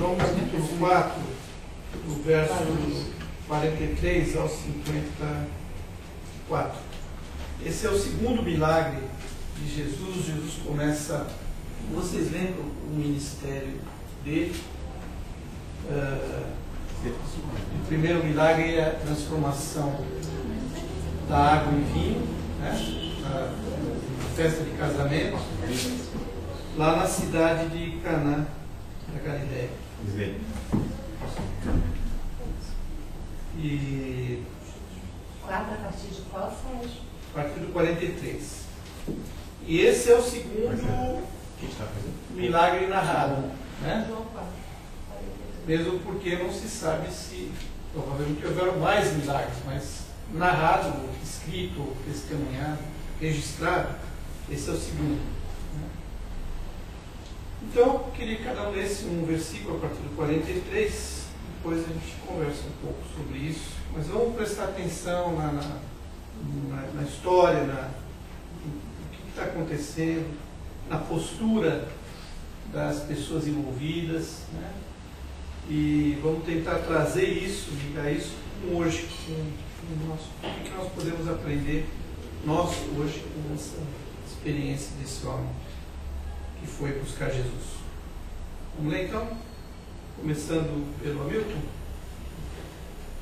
João capítulo 4, do verso 43 ao 54. Esse é o segundo milagre de Jesus. Jesus começa, vocês lembram o ministério dele? O primeiro milagre é a transformação da água em vinho, né? A festa de casamento, lá na cidade de Caná da Galileia. E 4 a partir de qual, Sérgio? a partir do 43. E esse é o segundo milagre narrado, né? João 4. Mesmo porque não se sabe se provavelmente houveram mais milagres, mas narrado, escrito, testemunhado, registrado, esse é o segundo, né? Então, eu queria que cada um lesse um versículo a partir do 43, depois a gente conversa um pouco sobre isso, mas vamos prestar atenção na história, no que está acontecendo, na postura das pessoas envolvidas, né? E vamos tentar trazer isso, ligar isso com hoje, com o que nós podemos aprender, nós hoje, com essa experiência desse homem que foi buscar Jesus. Vamos ler então? Começando pelo Hamilton.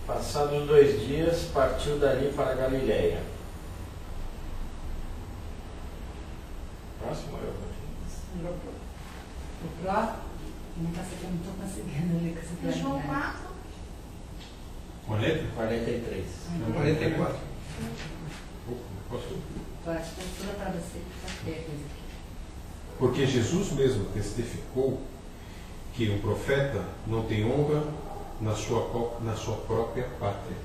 Passados 2 dias, partiu dali para a Galileia. Próximo eu. O próprio? Não estou conseguindo ler com essa João claridade. 4. Com letra? 43. 44. Posso? Pode, postura para você, para ter coisa aqui. Porque Jesus mesmo testificou que um profeta não tem honra na sua própria pátria.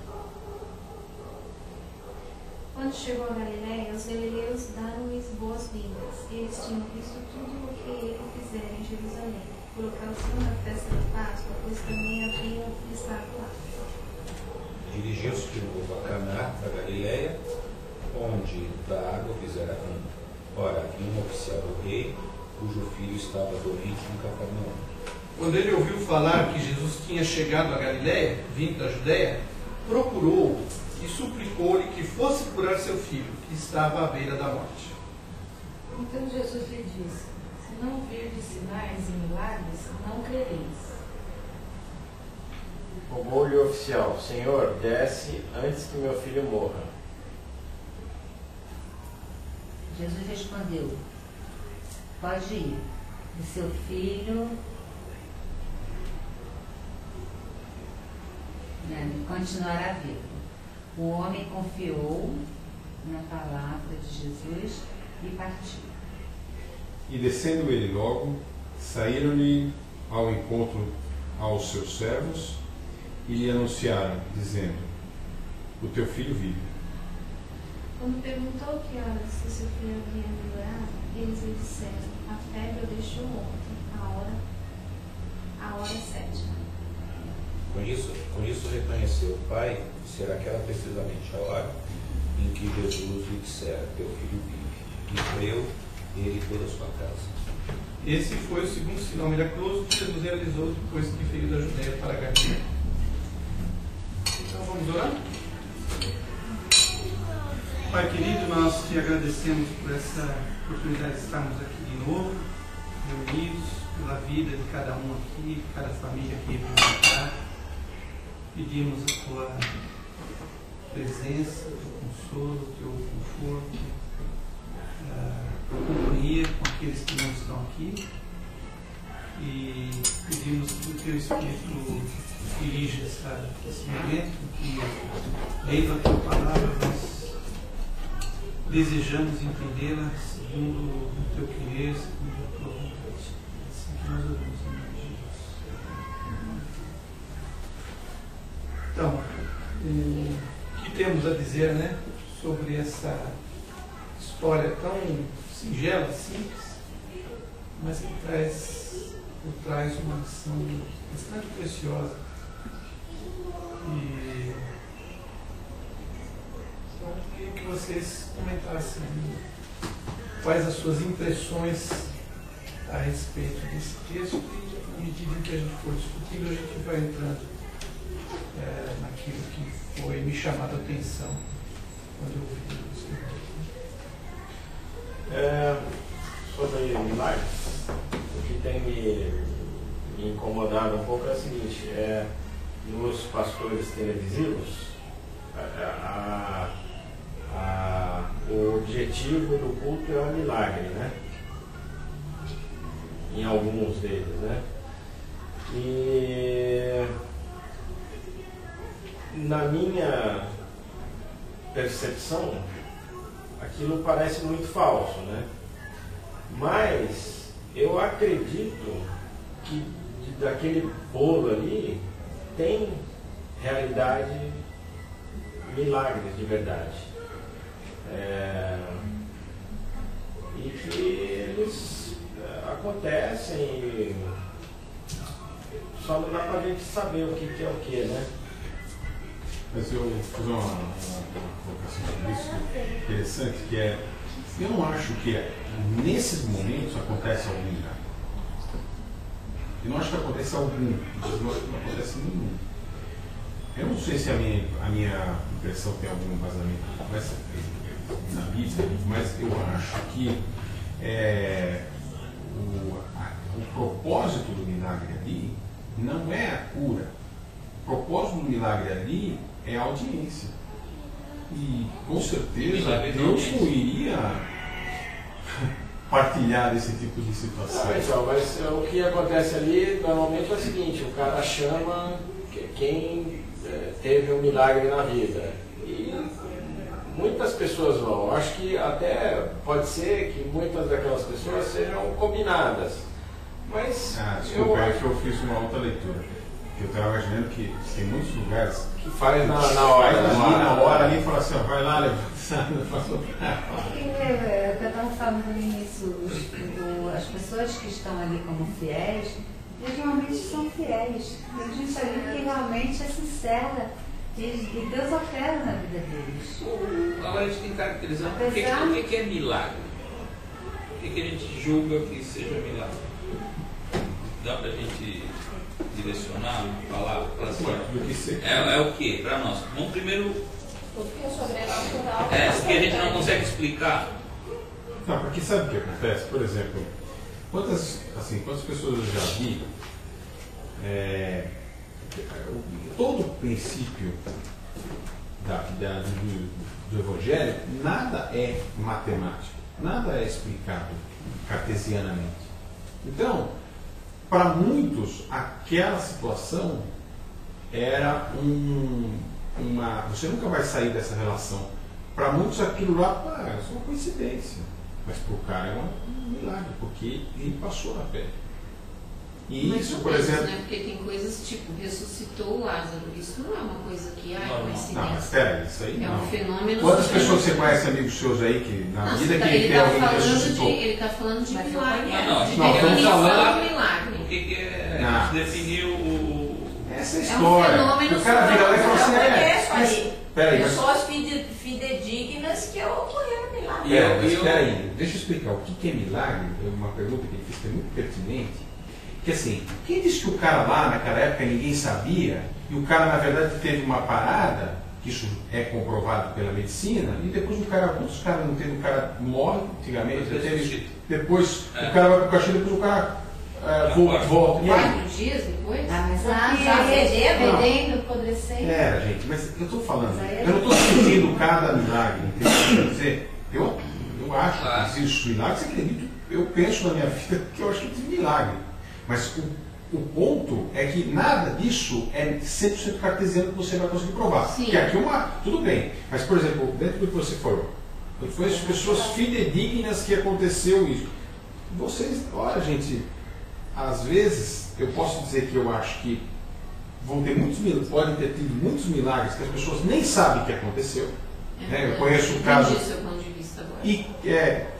Quando chegou a Galileia, os galileus deram-lhes boas-vindas. Eles tinham visto tudo o que ele fizera em Jerusalém, por ocasião da festa da Páscoa, pois também haviam estado lá. Dirigiu-se de novo a Caná da Galileia, onde da água fizera vinho. Ora, havia um oficial do rei, cujo filho estava doente em Cafarnaum. Quando ele ouviu falar que Jesus tinha chegado a Galileia, vindo da Judéia, procurou e suplicou-lhe que fosse curar seu filho, que estava à beira da morte. Então Jesus lhe disse: se não virdes sinais e milagres, não crereis. Rogou-lhe o oficial: Senhor, desce antes que meu filho morra. Jesus respondeu: pode ir, e seu filho continuará vivo. O homem confiou na palavra de Jesus e partiu. E descendo ele logo, saíram-lhe ao encontro aos seus servos e lhe anunciaram, dizendo: o teu filho vive. Quando perguntou que horas o seu filho havia melhorado, eles lhe disseram: a febre o deixou ontem, a hora 7. Com isso reconheceu o pai ser aquela precisamente a hora em que Jesus lhe dissera: teu filho vive. E creu ele e toda a sua casa. Esse foi o segundo sinal miraculoso que Jesus realizou depois que veio da Judéia para a Galileia. Então vamos orar? Pai querido, nós te agradecemos por essa oportunidade de estarmos aqui de novo, reunidos, pela vida de cada um aqui, de cada família aqui representada. Pedimos a tua presença, o teu consolo, o teu conforto, a companhia com aqueles que não estão aqui. E pedimos que o teu Espírito dirija esse momento, que lendo a tua palavra nós desejamos entendê-la segundo o teu querer, segundo a tua vontade. Assim que nós oramos em nome de Jesus. Então, o que temos a dizer, né, sobre essa história tão singela, simples, mas que traz uma lição bastante preciosa. Então, eu queria que vocês comentassem quais as suas impressões a respeito desse texto e, à medida que a gente for discutindo, a gente vai entrando naquilo que foi me chamado a atenção quando eu ouvi isso. Sobre milagres, o que tem me incomodado um pouco é o seguinte, nos pastores televisivos, o objetivo do culto é o milagre, né? Em alguns deles, né? E na minha percepção, aquilo parece muito falso, né? Mas eu acredito que daquele bolo ali tem realidade, milagres de verdade. E que eles acontecem e só não dá pra gente saber o que é o que, né? Mas eu vou fazer uma colocação sobre isso interessante, que eu não acho que nesses momentos acontece algum milagre. Eu não acho que acontece algum, não acontece nenhum. Eu não sei se a minha impressão tem algum embasamento na Bíblia, mas eu acho que o propósito do milagre ali não é a cura. O propósito do milagre ali é a audiência. E com certeza Deus não iria partilhar desse tipo de situação. Mas o que acontece ali normalmente é o seguinte, o cara chama quem teve um milagre na vida. E muitas pessoas vão. Eu acho que até pode ser que muitas daquelas pessoas sejam combinadas. Mas desculpa, é que eu fiz uma outra leitura. Eu estava imaginando que tem muitos lugares que faz na hora. Na hora ali fala assim, vai lá, levanta. Eu estava falando no início, as pessoas que estão ali como fiéis, eles realmente são fiéis. Tem gente ali que realmente é sincera. E Deus opera na vida deles. Agora a gente tem que caracterizar o que é milagre. O que a gente julga que seja milagre. Dá para a gente direcionar, falar assim, é o que para nós? Vamos primeiro. O que é sobrenatural? Porque a gente não consegue explicar. Não, porque sabe o que acontece? Por exemplo, quantas pessoas eu já vi, todo o princípio do Evangelho, nada é matemático, nada é explicado cartesianamente. Então, para muitos, aquela situação era você nunca vai sair dessa relação. Para muitos, aquilo lá é só uma coincidência. Mas para o cara é um milagre, porque ele passou na fé. E mas isso, não por exemplo. Né? Porque tem coisas tipo, ressuscitou o Lázaro. Isso não é uma coisa que é coincidência. Não, mas peraí, isso aí é não. um fenômeno. Quantas pessoas você conhece, amigos seus aí, que na vida que ele tem alguém que ressuscitou? Ele está falando de milagre. Não, estamos falando de milagre. O que é definiu essa é a história. Fenômeno o cara vira lá e fala assim, peraí, mas pessoas fidedignas que ocorreram milagre. Peraí, deixa eu explicar. O que é milagre? É uma pergunta que ele fez que é muito pertinente. Que assim, quem disse que o cara lá naquela época ninguém sabia, e o cara na verdade teve uma parada, que isso é comprovado pela medicina, e depois os caras não teve, o cara morre antigamente, depois o cara vai para o caixão, depois o cara volta. 4 dias depois? Fedendo, apodrecendo. Gente, mas eu estou falando, eu não estou discutindo cada milagre, entendeu? Quer dizer, eu acho que existe milagres, eu penso na minha vida que eu acho que tem milagre. Mas o ponto é que nada disso é 100% cartesiano que você vai conseguir provar. Sim. Que aqui tudo bem, mas por exemplo, dentro do que você falou, foi as pessoas fidedignas que aconteceu isso. Vocês, olha gente, às vezes eu posso dizer que eu acho que podem ter tido muitos milagres que as pessoas nem sabem que aconteceu. Eu conheço o caso. E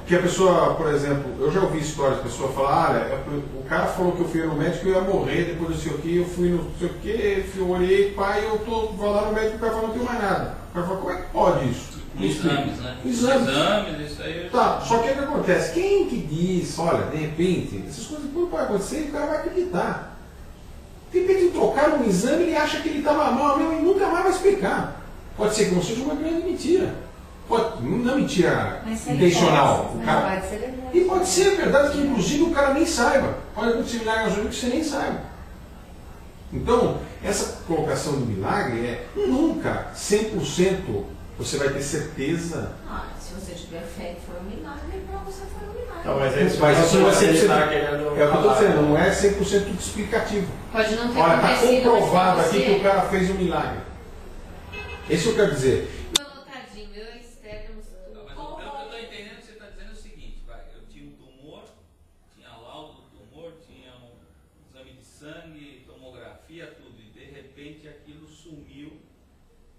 que a pessoa, por exemplo, eu já ouvi histórias, a pessoa falar, o cara falou que eu fui no médico e eu ia morrer, depois não sei o que, eu fui no sei o que, eu orei, pai, vou lá no médico e o cara falou, não tem mais nada. O cara falou, como é que pode isso? Exames, né? Exames, isso aí. Tá, só que o que acontece? Quem que diz, olha, de repente, essas coisas não podem acontecer e o cara vai acreditar. De repente trocaram um exame, ele acha que ele estava mal mesmo e nunca mais vai explicar. Pode ser que não seja uma grande mentira. Não mentira intencional. O cara, pode ser verdade. e pode ser verdade que inclusive o cara nem saiba. Pode acontecer milagre na sua vida que você nem saiba. Então, essa colocação do milagre é nunca 100% você vai ter certeza. Se você tiver fé que foi um milagre, para você foi um milagre. Então, mas Isso não é 100%. É o que eu estou falar, dizendo, não é 100% explicativo. Pode não ter Olha, está acontecido, mas comprovado pra aqui você- que o cara fez um milagre. Isso eu quero dizer. Meu tadinho, eu e Esther temos tudo. Não, mas pelo que eu estou entendendo, você está dizendo o seguinte, vai, eu tinha um tumor, tinha laudo do tumor, tinha um exame de sangue, tomografia, tudo, e de repente aquilo sumiu,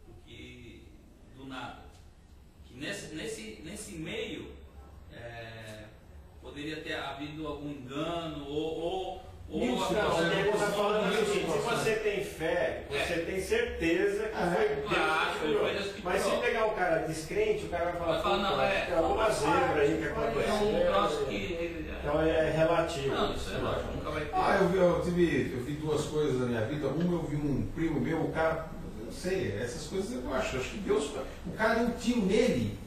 porque do nada. Que nesse meio poderia ter havido algum engano ou Não, você está falando o seguinte, se você tem fé, você tem certeza que foi Deus claro, que foi curou. Deus que Mas se curou. pegar o cara descrente, o cara vai falar, Vai falar, não, "Puta, tem alguma zebra aí que é um aconteceu. troço que... Então é relativo. Não, isso é lógico, nunca vai ter. Eu vi duas coisas na minha vida. Uma, eu vi um primo meu, o cara, eu não sei, essas coisas eu acho que Deus, o cara deu um tiro nele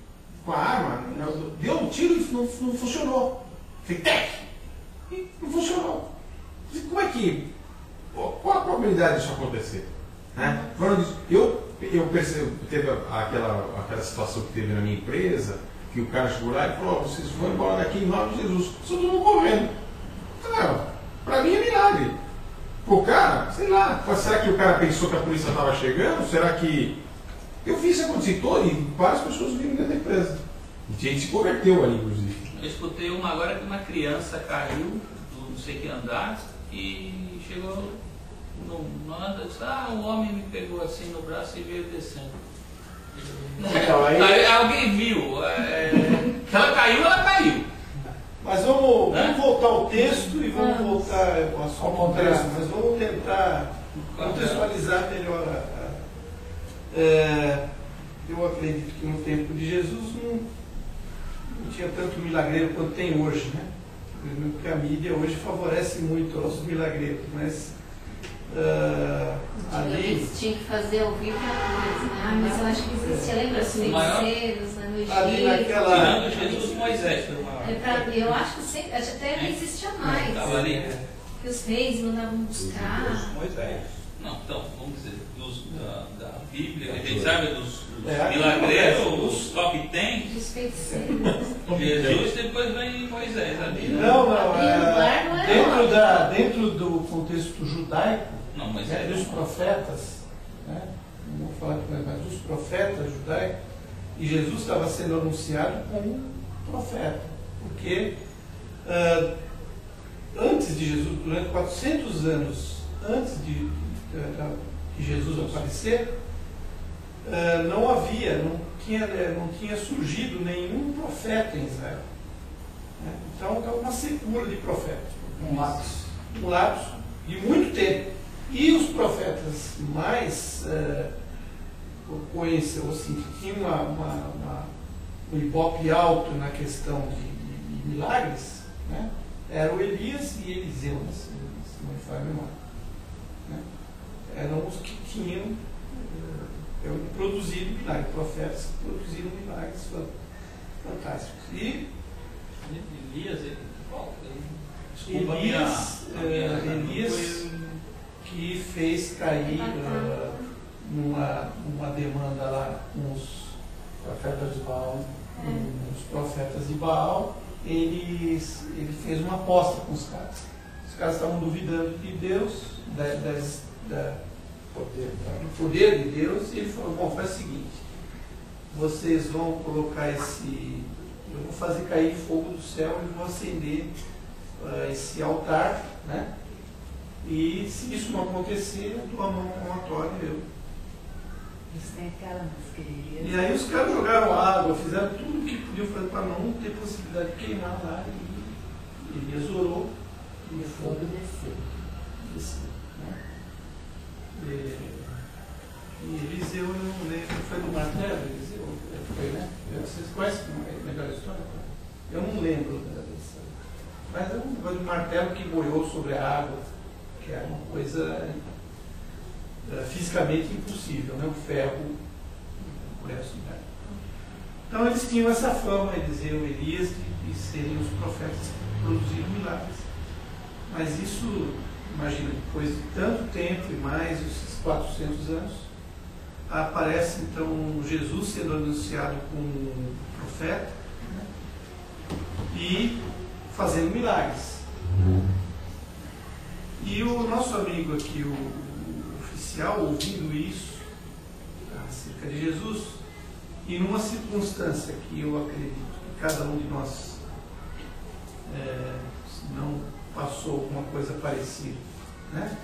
com a arma, deu um tiro e não funcionou. Falei, tec! E não funcionou. Como é que, qual a probabilidade disso acontecer? Né? Falando disso, eu percebi, teve aquela situação que teve na minha empresa, que o cara chegou lá e falou, vocês vão embora daqui em nome de Jesus, todo mundo correndo. Claro, para mim é milagre. O cara, sei lá, será que o cara pensou que a polícia estava chegando? Será que... Eu vi isso acontecer todo e várias pessoas viram dentro da empresa. E gente se converteu ali, inclusive. Eu escutei uma agora que uma criança caiu do não sei que andar e chegou no anda e disse, o homem me pegou assim no braço e veio descendo. Então, Aí alguém viu. Se ela caiu. Mas vamos Né? voltar ao texto e vamos voltar ao assunto do texto, mas vamos tentar contextualizar melhor. Eu acredito que no tempo de Jesus não tinha tanto milagreiro quanto tem hoje, né? Porque a mídia hoje favorece muito aos milagreiros, mas ali Tinha que fazer ao vivo a coisa, né? Mas eu acho que existia, lembra os feiticeiros, né, no Egito? ali naquela... Tirando Jesus e Moisés. Foi uma... Eu acho que sempre, até não existia mais. Estava ali. Que os reis mandavam buscar. Moisés. Não, então, vamos dizer, da Bíblia, que a gente sabe dos É, milagreiros, os top 10, Dos feiticeiros. Jesus, depois vem Moisés ali. Né? Não, dentro do contexto judaico, Não, mas né, dos profetas, né, não vou falar mas dos profetas judaicos, e Jesus estava sendo anunciado como profeta, porque antes de Jesus, durante 400 anos antes de Jesus aparecer, não tinha surgido nenhum profeta em Israel. Né? Então estava uma secura de profetas, um lapso de muito tempo. E os profetas mais conhecidos, assim, que tinham um ibope alto na questão de milagres, né? Eram Elias e Eliseu, se não me falha a memória. Né? Eram os que tinham produzido milagres, profetas que produziram milagres fantásticos. E Elias, Elias que fez cair numa demanda lá com os profetas de Baal, ele fez uma aposta com os caras. Os caras estavam duvidando de Deus, do poder de Deus, e ele falou, bom, faz o seguinte, vocês vão colocar eu vou fazer cair fogo do céu e vou acender esse altar, né? E se isso não acontecer, eu dou a mão com a toalha e eu. Isso tem aquela música. E aí os caras jogaram água, fizeram tudo o que podiam fazer para não ter possibilidade de queimar lá. E Elias orou E o fogo desceu. Né? E Eliseu, eu não lembro, foi do martelo, Eliseu, foi, né? Eu não lembro dessa. Mas é um negócio de martelo que boiou sobre a água, que é uma coisa fisicamente impossível, né? O ferro por essa idade. Então eles tinham essa fama, eles eram Elias, de serem os profetas que produziram milagres. Mas isso, imagina, depois de tanto tempo e mais esses 400 anos, aparece então Jesus sendo anunciado como profeta, né? E fazendo milagres. E o nosso amigo aqui, o oficial, ouvindo isso acerca de Jesus, e numa circunstância que eu acredito que cada um de nós se não passou alguma coisa parecida, né?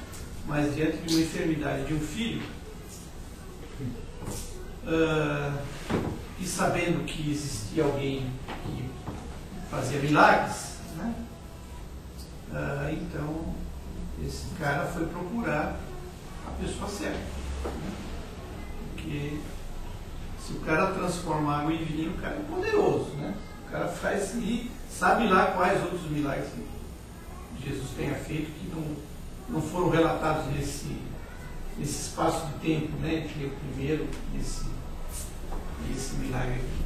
Mas diante de uma enfermidade de um filho, e sabendo que existia alguém que fazia milagres, né? Então esse cara foi procurar a pessoa certa, né? Porque se o cara transforma água em vinho, o cara é poderoso, né? O cara faz e sabe lá quais outros milagres que Jesus tenha feito que não foram relatados nesse espaço de tempo, né? Entre o primeiro e esse milagre aqui.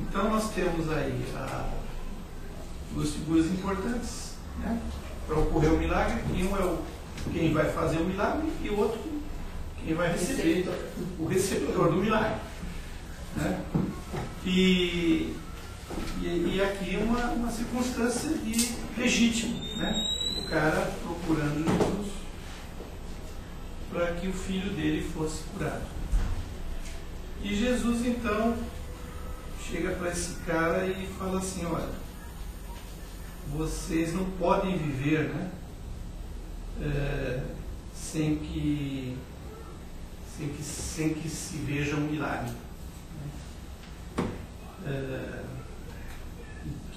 Então nós temos aí duas figuras importantes, né? Para ocorrer o milagre, e um é quem vai fazer o milagre e o outro quem vai receber, o receptor do milagre, né? E aqui uma circunstância de legítimo, né? O cara procurando Jesus para que o filho dele fosse curado. E Jesus então chega para esse cara e fala assim: olha, vocês não podem viver, né, sem que se veja um milagre.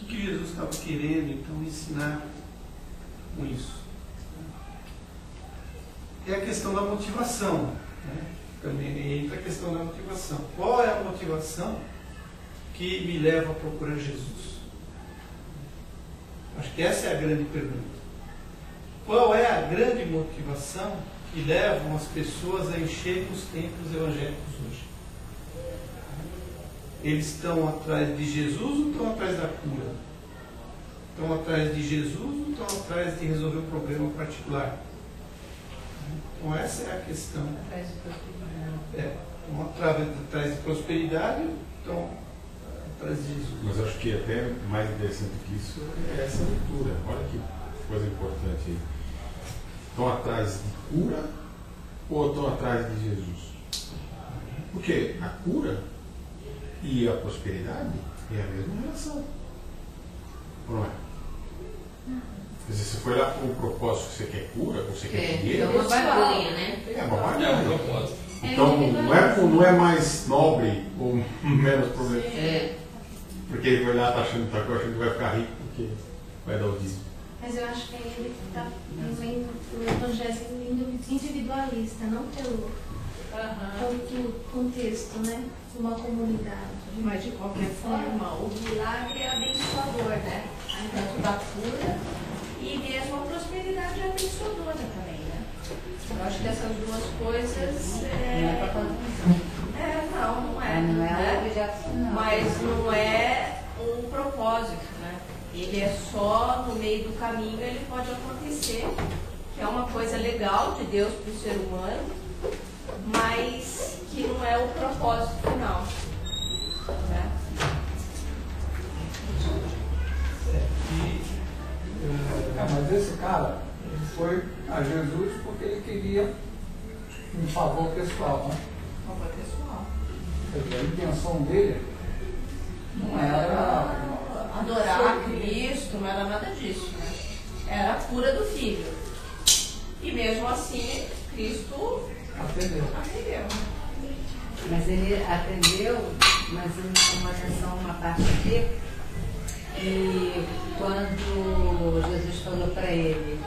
O que Jesus estava querendo então ensinar com isso? É a questão da motivação, né? Também entra a questão da motivação. Qual é a motivação que me leva a procurar Jesus? Acho que essa é a grande pergunta. Qual é a grande motivação que levam as pessoas a encherem os templos evangélicos hoje? Eles estão atrás de Jesus ou estão atrás da cura? Estão atrás de Jesus ou estão atrás de resolver um problema particular? Então essa é a questão. Atrás de prosperidade. Estão atrás de prosperidade ou estão atrás de Jesus? Mas acho que até mais interessante que isso é essa leitura. Olha que coisa importante aí. Estão atrás de cura ou estão atrás de Jesus? Porque a cura e a prosperidade é a mesma relação. Ou não é? Quer dizer, você foi lá com um propósito que você quer cura, você quer dinheiro. É uma barganha, né? É uma É um barganha. propósito. Então não é mais nobre ou menos problema. Porque ele vai lá, tá achando que vai ficar rico porque vai dar o dízimo. Mas eu acho que aí ele está vendo o evangelho individualista, não pelo contexto, né? Uma comunidade. Mas de qualquer forma, o milagre é abençoador, né? Tanto da cura e mesmo a prosperidade é abençoadora também, né? Eu acho que essas duas coisas não é. Não é né? uma obrigação. Mas não é um propósito, né? Ele é só no meio do caminho, ele pode acontecer, que é uma coisa legal de Deus para o ser humano, mas que não é o propósito final, né? Mas esse cara, ele foi a Jesus porque ele queria um favor pessoal, né? Favor pessoal. Quer dizer, a intenção dele não era Adorar a Cristo, não era nada disso, né? Era a cura do filho. E mesmo assim, Cristo atendeu. Mas ele atendeu, mas ele chamou atenção uma parte aqui, e quando Jesus falou para ele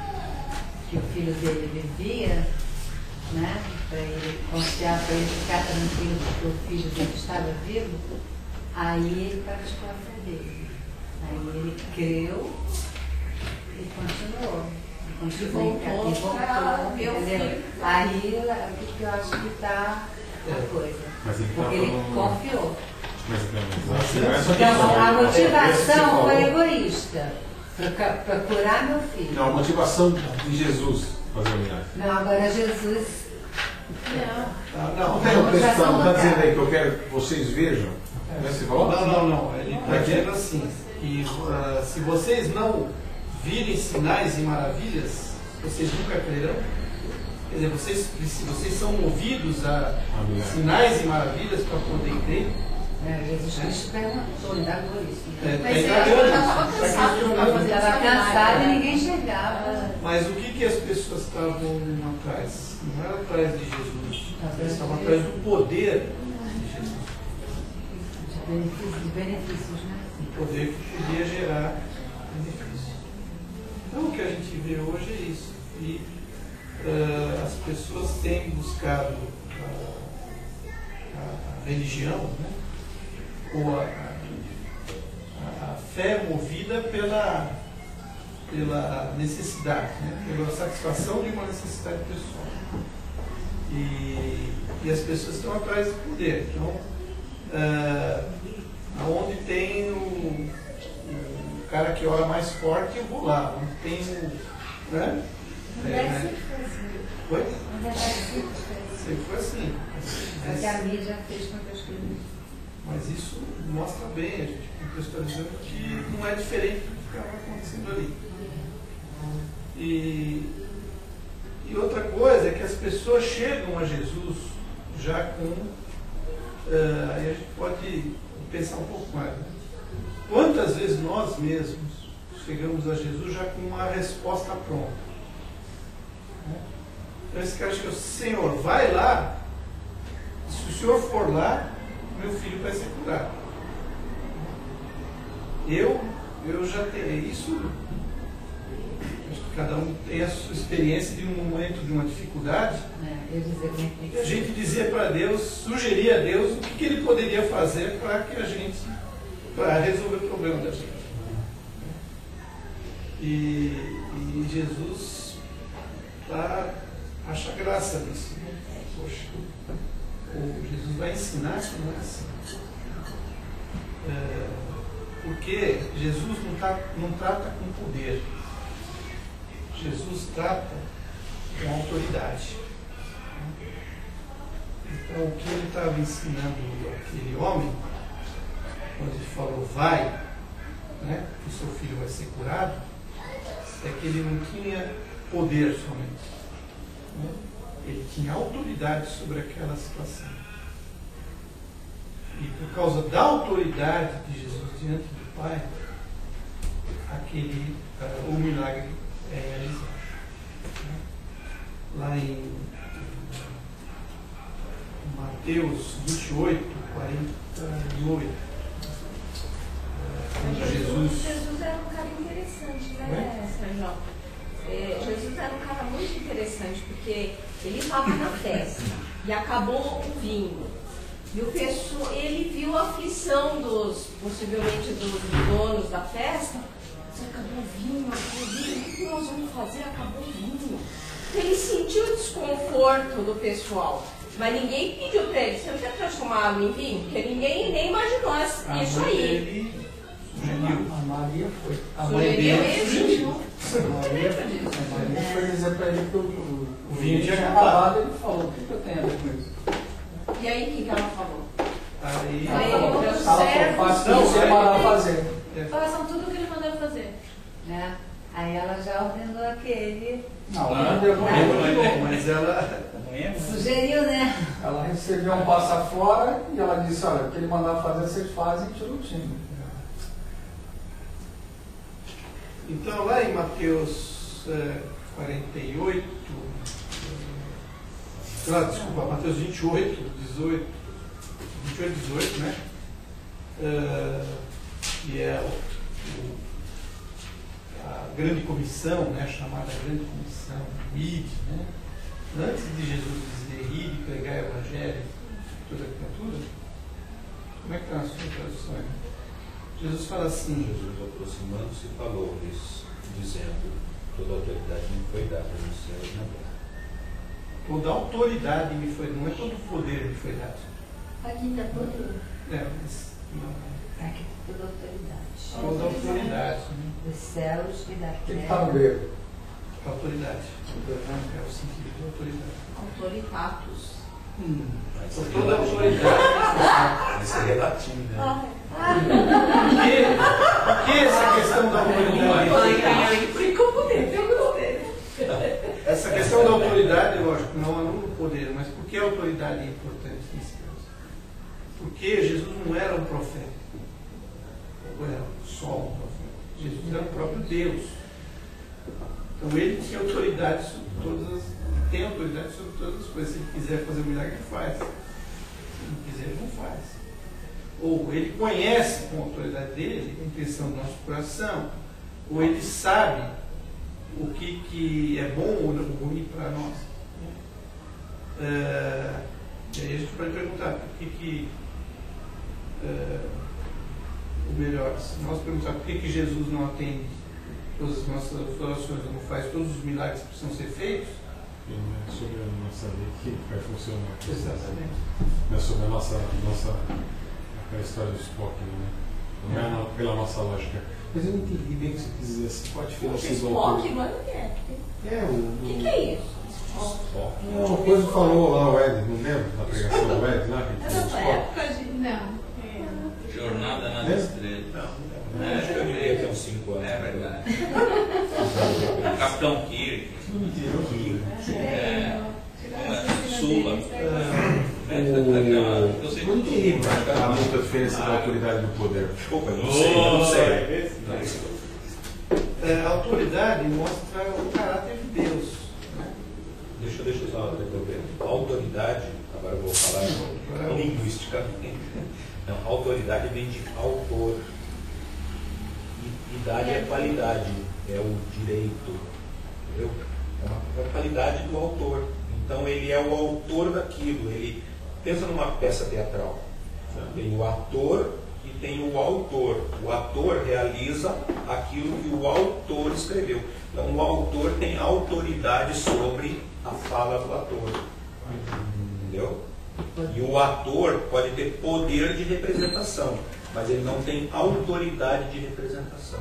que o filho dele vivia, né, para ele confiar, para ele ficar tranquilo porque o filho dele estava vivo, Aí ele praticou a fé dele. Aí ele creu e continuou. E voltou para ver o filho. Aí o que eu acho que está a coisa. Mas ele Porque ele confiou. Mas Então, a motivação foi egoísta. Procurar meu filho. não, a motivação de Jesus fazer o milagre. Não, agora Jesus. Não tem um texto, não está dizendo aí que eu quero que vocês vejam. Você falou? Não. Ele está dizendo assim, que se vocês não virem sinais e maravilhas, vocês nunca crerão. Quer dizer, se vocês são movidos a sinais e maravilhas para poder crer. Jesus Cristo perguntou, indagou isso. Mas ele estava cansado para fazer Estava cansado e ninguém chegava. Mas o que as pessoas estavam atrás? Não era atrás de Jesus. Eles estavam atrás do poder de Jesus. De benefícios, né? O poder que podia gerar benefício. Então o que a gente vê hoje é isso. E as pessoas têm buscado a religião, né? Ou a fé movida pela necessidade, né? Pela satisfação de uma necessidade pessoal. E as pessoas estão atrás do poder. Então, onde tem o cara que ora mais forte, eu vou lá. Onde tem o. Né? Oi? Sempre foi assim. Mas a mídia fez com que eu escrevi. Mas isso mostra bem, a gente contextualizando que não é diferente do que estava acontecendo ali. E outra coisa é que as pessoas chegam a Jesus já com. Aí a gente pode pensar um pouco mais. Né? Quantas vezes nós mesmos chegamos a Jesus já com uma resposta pronta? Né? Então esse cara chega, Senhor, vai lá, se o Senhor for lá, meu filho vai ser curado. Eu já tenho isso. Acho que cada um tem a sua experiência de um momento de uma dificuldade. E a gente dizia para Deus, sugeria a Deus o que ele poderia fazer para resolver o problema da gente. E Jesus acha graça nisso. Né? Poxa. Jesus vai ensinar que não é assim. Porque Jesus não trata com poder. Jesus trata com autoridade. Então, o que ele estava ensinando aquele homem, quando ele falou, vai, né, que o seu filho vai ser curado, é que ele não tinha poder somente. Né? Ele tinha autoridade sobre aquela situação. E por causa da autoridade de Jesus diante do Pai, o milagre é realizado. Lá em Mateus 28, 48, Jesus era um cara interessante, né, São João? Jesus era um cara muito interessante, porque ele estava na festa e acabou o vinho. E ele viu a aflição possivelmente dos donos da festa. Acabou o vinho, o que nós vamos fazer? Acabou o vinho. Ele sentiu o desconforto do pessoal. Mas ninguém pediu para ele, você não quer transformar água em vinho? Porque ninguém nem imaginou isso aí. A Maria foi. A mãe dele sugeriu. A Maria foi dizer para ele que o vinho tinha acabado. Ele falou, o que eu tenho a ver com isso? E aí, o que ela falou? Aí ela falou, faça o que você mandar fazer. Façam tudo o que ele mandou fazer. Né? Aí ela já ordenou aquele. Não, ela ordenou, mas ela sugeriu, né? Ela recebeu um passa fora e ela disse, olha, o que ele mandar fazer, vocês fazem e tira o time. Então, lá em Mateus 48, desculpa, Mateus 28, 18, né? Que é a grande comissão, né? Chamada grande comissão, ide, né? Antes de Jesus dizer ide, pregar o evangelho, toda a criatura, Como é que está na sua tradução? Jesus fala assim. Jesus, aproximando-se, falou-lhes, dizendo: toda autoridade me foi dada no céu e na terra. Toda autoridade me foi, não é todo poder me foi dado. Aqui está poder. Mas não. Aqui toda autoridade. Toda autoridade. Dos céus e da O que está terra. no grego? Autoridade. É o sentido de autoridade. Autoritatus. Por toda autoridade. Isso é relativo, né? Por que essa questão da autoridade? Essa questão da autoridade, lógico, não anula o poder, mas por que a autoridade é importante nesse caso? Porque Jesus não era um profeta. Ou era só um profeta. Jesus era o próprio Deus. Então ele tinha autoridade sobre todas as. Tem autoridade sobre todas as coisas. Se ele quiser fazer um milagre, ele faz. Se não quiser, ele não faz. Ou ele conhece com a autoridade dele a intenção do nosso coração, ou ele sabe o que é bom ou ruim para nós. E aí a gente pode perguntar por que ou melhor, se nós perguntar por que Jesus não atende todas as nossas orações, não faz todos os milagres que precisam ser feitos. E não é sobre a nossa lei que vai funcionar. Exatamente. Não é sobre a nossa aquela história do Spock, né? Não é pela nossa lógica. Mas eu não entendi bem o que você quis dizer. Você pode falar assim do autor. Spock, mas não é. O que é isso? Não, uma coisa que falou lá o Ed, não lembra? Na pregação do Ed lá? Que É da tua época de. Não. Jornada nas Estrelas. Acho que eu diria que é uns 5 anos. É verdade. Capitão Kirk. Sula. Eu não entendi a muita diferença da autoridade e do poder. Desculpa, eu não sei. A autoridade mostra o caráter de Deus. Deixa eu só resolver. A autoridade, agora eu vou falar linguisticamente. Não, autoridade vem de autor. Idade é qualidade, é o direito. Entendeu? É a qualidade do autor. Então ele é o autor daquilo. Ele pensa numa peça teatral. Tem o ator e tem o autor. O ator realiza aquilo que o autor escreveu. Então o autor tem autoridade sobre a fala do ator. Entendeu? E o ator pode ter poder de representação, mas ele não tem autoridade de representação.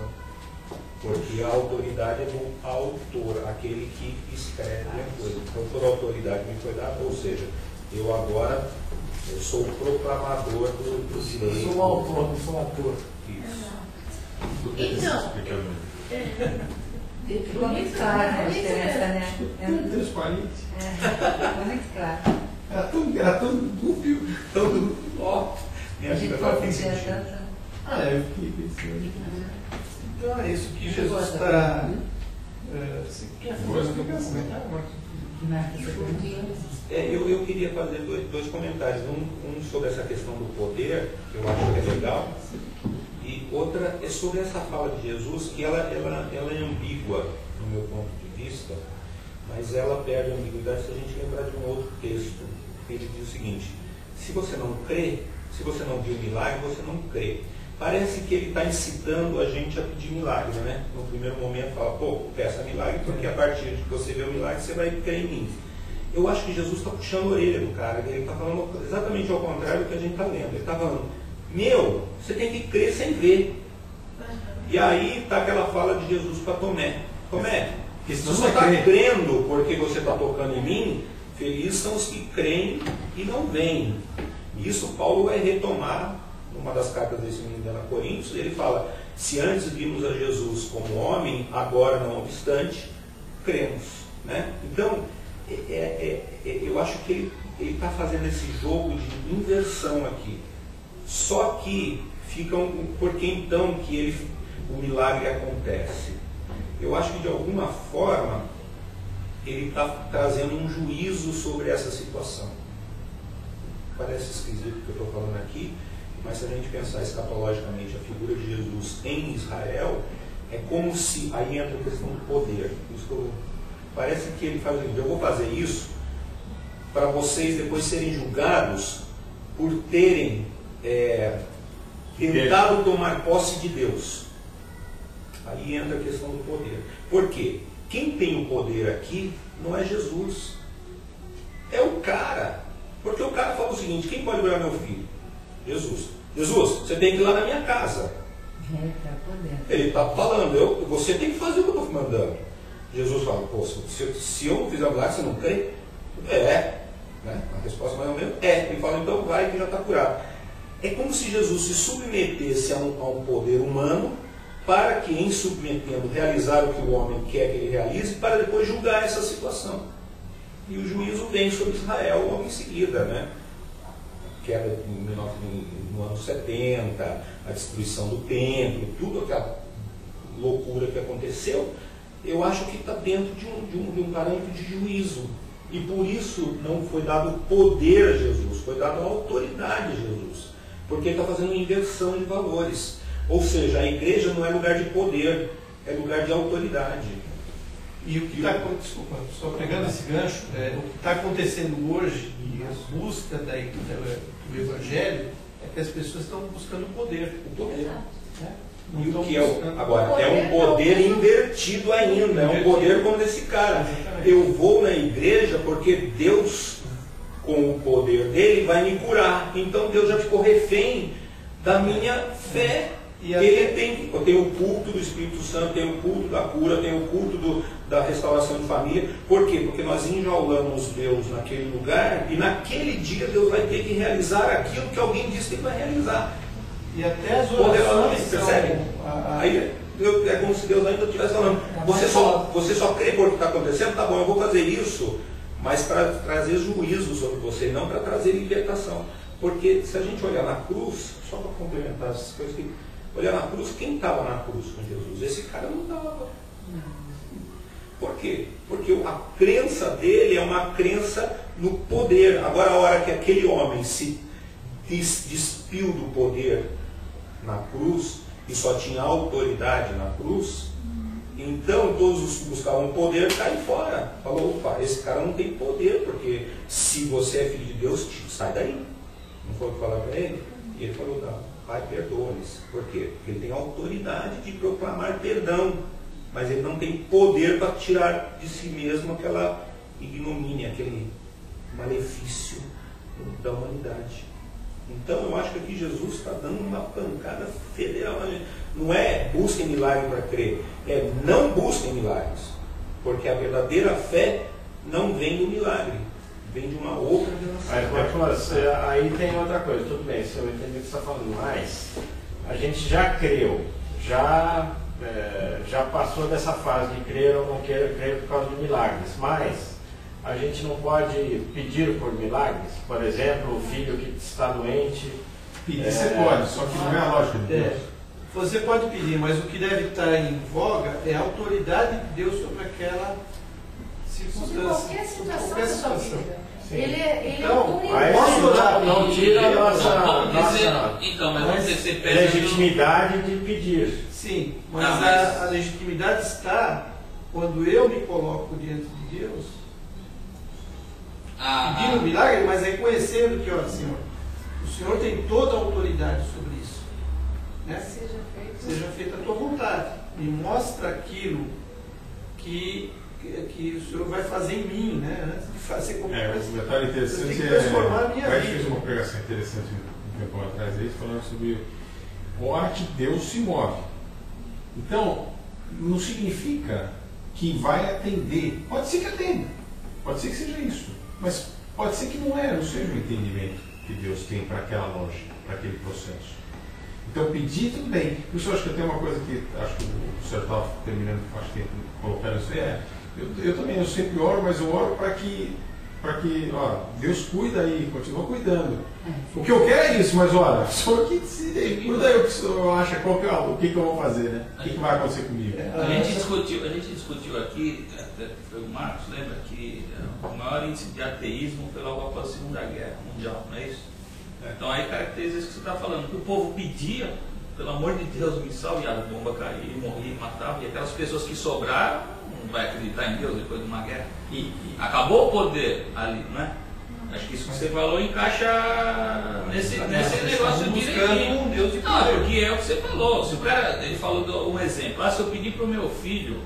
Porque a autoridade é do autor, aquele que escreve a coisa. Então, por autoridade me foi dada, ou seja, eu agora sou o proclamador do direito. Eu sou o autor, não sou o ator. Isso. Então, Ficou muito clara a diferença, né? Transparente. Ficou muito claro. Era tão dúbio, tão. Ó, minha A gente vida agora tem confundia sentido. tanto. Eu fiquei pensando. Então é isso que Jesus está. Eu queria fazer dois comentários. Um sobre essa questão do poder, que eu acho que é legal, e outra é sobre essa fala de Jesus, que ela é ambígua, no meu ponto de vista, mas ela perde a ambiguidade se a gente lembrar de um outro texto. Ele diz o seguinte: se você não crê, se você não viu milagre, você não crê. Parece que ele está incitando a gente a pedir milagre, né? No primeiro momento fala, peça milagre, porque a partir de que você vê o milagre, você vai crer em mim. Eu acho que Jesus está puxando a orelha do cara, ele está falando exatamente ao contrário do que a gente está lendo. Ele está falando, você tem que crer sem ver. E aí está aquela fala de Jesus para Tomé. Tomé, se você está crendo porque você está tocando em mim, felizes são os que creem e não veem. Isso Paulo vai retomar numa das cartas desse menino a Coríntios. Ele fala, se antes vimos a Jesus como homem, agora não obstante, cremos. Né? Então, eu acho que ele está fazendo esse jogo de inversão aqui. Só que por que então que o milagre acontece? Eu acho que de alguma forma ele está trazendo um juízo sobre essa situação. Parece esquisito o que eu estou falando aqui, mas se a gente pensar escatologicamente a figura de Jesus em Israel, é como se, aí entra a questão do poder. Parece que ele faz o seguinte: eu vou fazer isso para vocês depois serem julgados por terem tentaram tomar posse de Deus. Aí entra a questão do poder. Por quê? Quem tem o poder aqui não é Jesus. É o cara. Porque o cara fala o seguinte: quem pode liberar meu filho? Jesus. Jesus, você tem que ir lá na minha casa. Ele está falando, você tem que fazer o que eu estou mandando. Jesus fala: pô, se eu não fizer o milagre, você não crê? Né? A resposta mais ou menos Ele fala: então vai que já está curado. É como se Jesus se submetesse a um poder humano, para que, em submetendo, realizar o que o homem quer que ele realize, para depois julgar essa situação. E o juízo vem sobre Israel logo em seguida, né? Queda no ano 70, a destruição do templo, tudo aquela loucura que aconteceu, eu acho que está dentro de um parâmetro de juízo. E por isso não foi dado poder a Jesus, foi dado a autoridade a Jesus. Porque ele está fazendo uma inversão de valores. Ou seja, a igreja não é lugar de poder, é lugar de autoridade. E o que está desculpa, só pegando esse gancho, o que está acontecendo hoje, e a busca do Evangelho, é que as pessoas estão buscando poder. O poder. Né? E o que agora, é um poder invertido ainda, é um poder como desse cara. Eu vou na igreja porque Deus, com o poder dele, vai me curar. Então Deus já ficou refém da minha fé. Eu tenho o culto do Espírito Santo, tenho o culto da cura, tenho o culto da restauração de família. Por quê? Porque nós enjaulamos Deus naquele lugar e naquele dia Deus vai ter que realizar aquilo que alguém disse que ele vai realizar. E até as orações, percebe? Aí é como se Deus ainda estivesse falando: você só crê por o que está acontecendo? Tá bom, eu vou fazer isso, mas para trazer juízo sobre você, não para trazer libertação. Porque se a gente olhar na cruz, só para complementar essas coisas que olhar na cruz, quem estava na cruz com Jesus? Esse cara não estava. Por quê? Porque a crença dele é uma crença no poder. Agora, a hora que aquele homem se despiu do poder na cruz e só tinha autoridade na cruz, então todos os que buscavam poder caem fora. Falou: opa, esse cara não tem poder, porque se você é filho de Deus, sai daí. Não foi o que falaram para ele? E ele falou: não, Pai, perdoa-lhes. Por quê? Porque ele tem autoridade de proclamar perdão, mas ele não tem poder para tirar de si mesmo aquela ignomínia, aquele malefício da humanidade. Então eu acho que aqui Jesus está dando uma pancada federal. Não é busquem milagre para crer, é não busquem milagres, porque a verdadeira fé não vem do milagre, vem de uma outra relação. Aí tem outra coisa, tudo bem, se eu entendi o que você está falando, mas a gente já creu, já passou dessa fase de crer ou não crer por causa de milagres, mas a gente não pode pedir por milagres. Por exemplo, o filho que está doente. Pedir você pode, só que não é a lógica de Deus. Você pode pedir, mas o que deve estar em voga é a autoridade de Deus sobre aquela circunstância. Qualquer situação da sua vida. Ele então, posso orar, não tira a nossa então, mas vamos dizer, você pede legitimidade de pedir. Sim, mas a legitimidade está quando eu me coloco diante de Deus, pedindo um milagre, mas reconhecendo que, ó, Senhor, o Senhor tem toda a autoridade sobre isso. Né? Seja feita a tua vontade. Me mostra aquilo que o Senhor vai fazer em mim, né? Antes de fazer qualquer coisa. Um detalhe interessante transformar a minha vida. fez uma pregação interessante um tempo atrás aí, falando sobre o arte de Deus se move. Então, não significa que vai atender. Pode ser que atenda, pode ser que seja isso, mas pode ser que não seja o entendimento que Deus tem para aquela lógica, para aquele processo. Então, pedir, tudo bem. Por isso, eu acho que tem uma coisa que acho que o senhor estava terminando, acho que colocando isso aí. Eu também, eu sempre oro, mas eu oro para que ó, Deus cuida aí, continua cuidando. O que eu quero é isso, mas olha, só que se cuida aí, eu acho o que eu vou fazer, né? O que vai acontecer comigo? A gente discutiu aqui, foi o Marcos, lembra, que o maior índice de ateísmo foi logo após a Segunda Guerra Mundial, não é isso? Então aí caracteriza isso que você está falando, que o povo pedia, pelo amor de Deus, me salve, e a bomba caía, morria, matava, e aquelas pessoas que sobraram, não vai acreditar em Deus depois de uma guerra. E acabou o poder ali, não é? Acho que isso que você falou encaixa nesse negócio direitinho. Buscando um Deus de Não, poder. porque é o que você falou. Se o cara, ele falou um exemplo. Se eu pedir pro meu filho,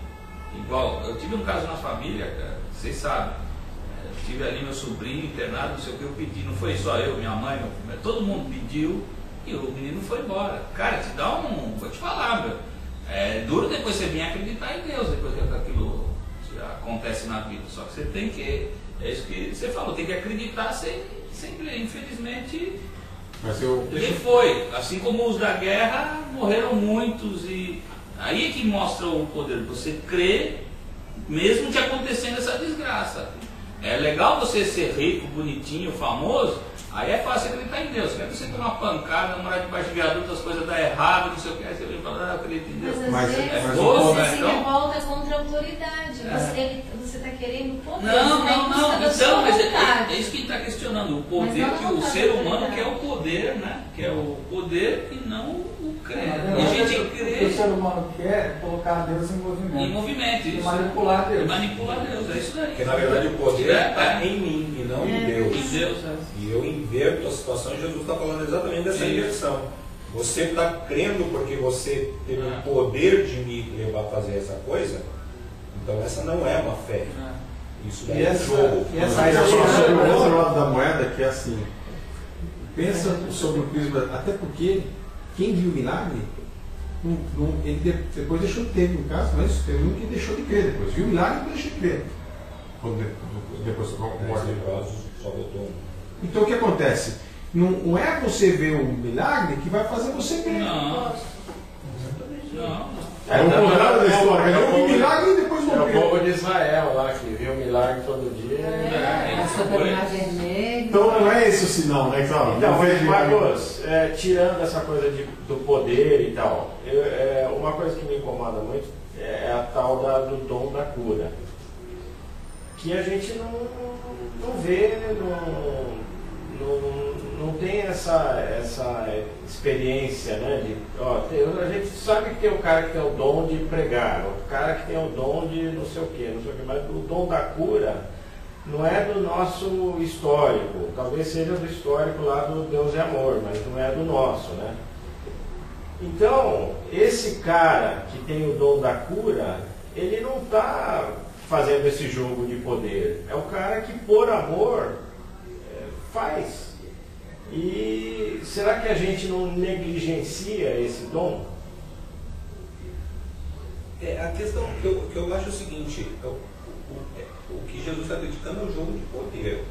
igual, eu tive um caso na família, cara, vocês sabem. Eu tive ali meu sobrinho internado, não sei o que eu pedi. Não foi só eu, minha mãe, todo mundo pediu e o menino foi embora. Cara, te dá vou te falar, meu. É duro depois você vir acreditar em Deus, depois que aquilo acontece na vida. Só que você tem que, é isso que você falou, tem que acreditar sempre, infelizmente. Mas Ele foi, assim como os da guerra, morreram muitos e aí é que mostra o poder. Você crê, mesmo te acontecendo essa desgraça. É legal você ser rico, bonitinho, famoso, aí é fácil acreditar em Deus. Quer você tomar pancada, morar debaixo de viaduto, as coisas dar errado, não sei o que, aí você vem falando, eu acredito em Deus. Mas às vezes boa, você se então? revolta contra a autoridade. Você está querendo poder. Não. Então, mas vontade. é isso que ele está questionando. O poder Mas não que o vontade, ser humano autoridade. quer o poder, né? Quer o poder e não o crer. Mas E a gente o que o crê ser humano quer é colocar Deus em movimento. em movimento. E Isso. manipular Deus. E manipular Deus, é isso daí. Porque na verdade o poder está em mim e não em Deus. Em Deus, E eu inverto a situação e Jesus está falando exatamente dessa Sim. inversão. Você está crendo porque você teve o poder de me levar a fazer essa coisa, então essa não é uma fé. Isso daí é um jogo. e essa Mas coisa- sobre o outro lado da moeda, que é assim, pensa sobre o prisma, até porque quem viu o milagre, ele depois deixou de ter, no caso, mas teve um que deixou de crer depois. Viu o milagre e depois deixou de crer. Depois Os morre. leprosos só botou um. Então o que acontece? Não é você ver o milagre que vai fazer você crer. Não. É o contrário da história. Ele viu o milagre e depois É não o creu. povo de Israel lá, que viu o milagre todo dia. Passou pelo mar vermelho. Então não é esse o sinal, né? Claro, Então, não mas, vejo Marcos, tirando essa coisa do poder e tal, uma coisa que me incomoda muito é a tal do dom da cura. Que a gente não vê, não tem essa experiência, né? A gente sabe que tem um cara que tem o dom de pregar, outro cara que tem o dom de não sei o quê, mas o dom da cura não é do nosso histórico, talvez seja do histórico lá do Deus é Amor, mas não é do nosso, né? Então, esse cara que tem o dom da cura, ele não está fazendo esse jogo de poder, é o cara que por amor faz. E será que a gente não negligencia esse dom? A questão que eu acho é o seguinte, o que Jesus está criticando é o jogo de poder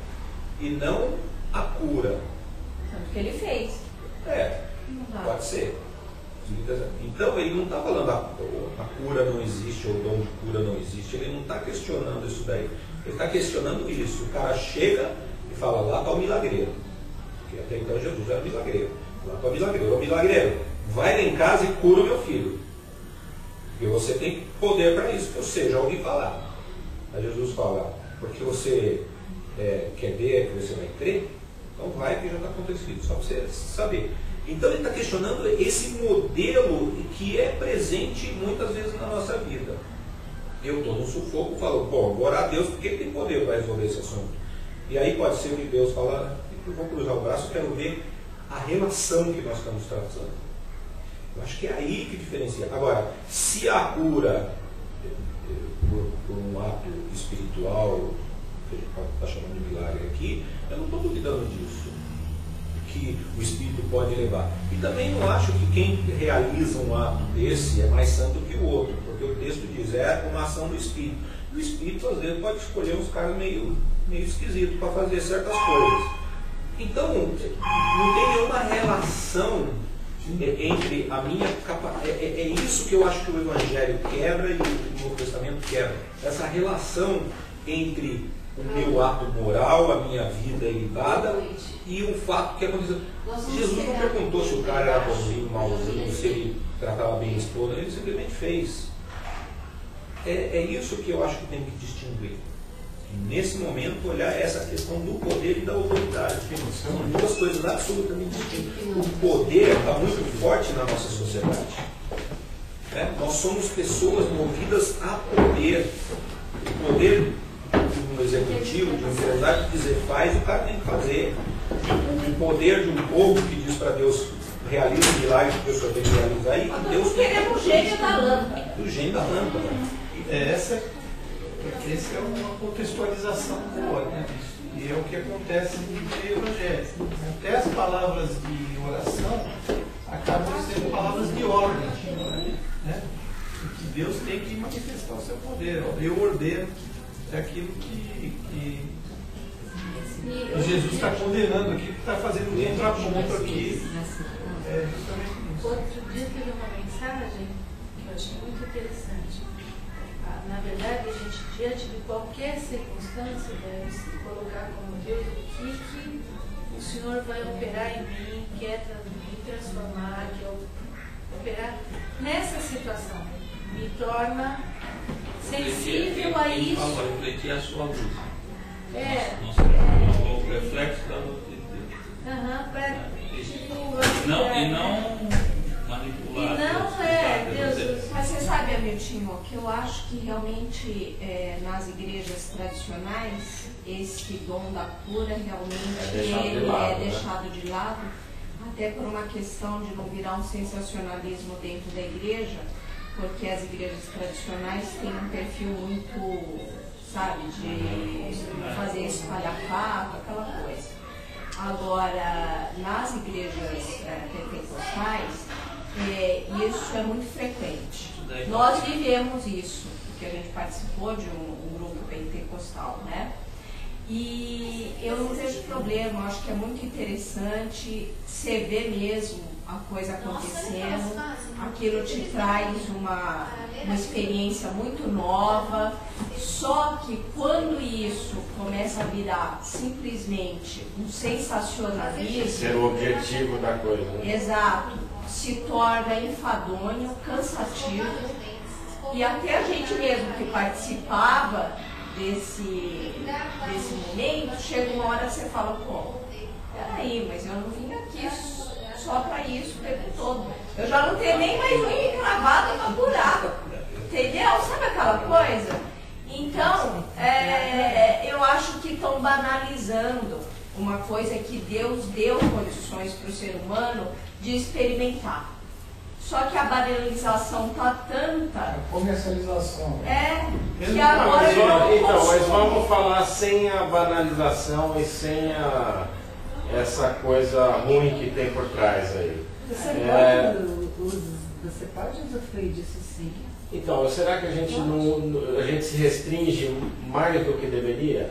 e não a cura. Tanto que ele fez. Pode ser. Então ele não está falando a cura não existe ou o dom de cura não existe, ele não está questionando isso daí. Ele está questionando isso. O cara chega e fala, lá está o milagreiro. Porque até então Jesus era milagreiro. Lá está o milagreiro. Ô milagreiro, vai lá em casa e cura o meu filho. Porque você tem poder para isso, que eu sei, já ouvi falar. Aí Jesus fala, porque você quer ver que você vai crer? Então vai que já está acontecido, só para você saber. Então ele está questionando esse modelo que é presente muitas vezes na nossa vida. Eu estou no sufoco, falo, bom, orar a Deus porque ele tem poder para resolver esse assunto. E aí pode ser que Deus fala, eu vou cruzar o braço, eu quero ver a relação que nós estamos tratando. Eu acho que é aí que diferencia. Agora, se a cura por um ato espiritual, que a gente está chamando de milagre aqui, eu não estou duvidando disso, que o Espírito pode levar. E também não acho que quem realiza um ato desse é mais santo que o outro, porque o texto diz, é uma ação do Espírito. E o Espírito, às vezes, pode escolher uns caras meio esquisitos para fazer certas coisas. Então, não tem nenhuma relação entre a minha capacidade. É isso que eu acho que o Evangelho quebra e o Novo Testamento quebra. Essa relação entre o meu ato moral, a minha vida ilibada e o fato que aconteceu. Jesus não perguntou se o cara era bonzinho, malzinho, se ele tratava bem a esposa, ele simplesmente fez. É isso que eu acho que tem que distinguir. E nesse momento, olhar essa questão do poder e da autoridade. São duas coisas absolutamente distintas. O poder está muito forte na nossa sociedade. Nós somos pessoas movidas a poder. O poder um executivo, de um empresário, dizer faz, o cara tem que fazer. O poder de um povo que diz para Deus realiza o milagre que a pessoa tem que realizar, e Deus queremos o gênio da lâmpada. O gênio da lâmpada. Essa é uma contextualização boa, né? E é o que acontece no meio evangélico. Até as palavras de oração acabam sendo palavras de ordem, né? Que Deus tem que manifestar o seu poder. Eu ordeno aquilo que Jesus está condenando aqui, que está fazendo um contraponto aqui. É justamente isso. Outro dia teve uma mensagem que eu achei muito interessante. Na verdade, a gente, diante de qualquer circunstância, deve se colocar como Deus o que o Senhor vai operar em mim, quer me transformar, quer operar nessa situação. Me torna sensível a isso. Refletir a sua luz. O reflexo da luz de Deus. E não manipular. E não Deus. Mas você sabe, Hamilton, que eu acho que realmente nas igrejas tradicionais esse dom da cura realmente é deixado de lado, até por uma questão de não virar um sensacionalismo dentro da igreja, porque as igrejas tradicionais têm um perfil muito, sabe, de fazer espalhafato, aquela coisa. Agora, nas igrejas pentecostais, isso é muito frequente. Nós vivemos isso, porque a gente participou de um grupo pentecostal, né? E eu não vejo problema, eu acho que é muito interessante você ver mesmo a coisa acontecendo, aquilo te traz uma experiência muito nova, só que quando isso começa a virar simplesmente um sensacionalismo, ser o objetivo da coisa, né? Exato, se torna enfadonho, cansativo, e até a gente mesmo que participava desse momento, chega uma hora que você fala, pô, peraí, mas eu não vim aqui só para isso o tempo todo. Eu já não tenho nem mais unha cravada para curar. Entendeu? Sabe aquela coisa? Então, eu acho que estão banalizando uma coisa que Deus deu condições para o ser humano de experimentar. Só que a banalização está tanta. A comercialização. Que agora mas vamos falar sem a banalização e sem essa coisa ruim que tem por trás aí. Você pode usufruir disso sim. Então, será que a gente se restringe mais do que deveria?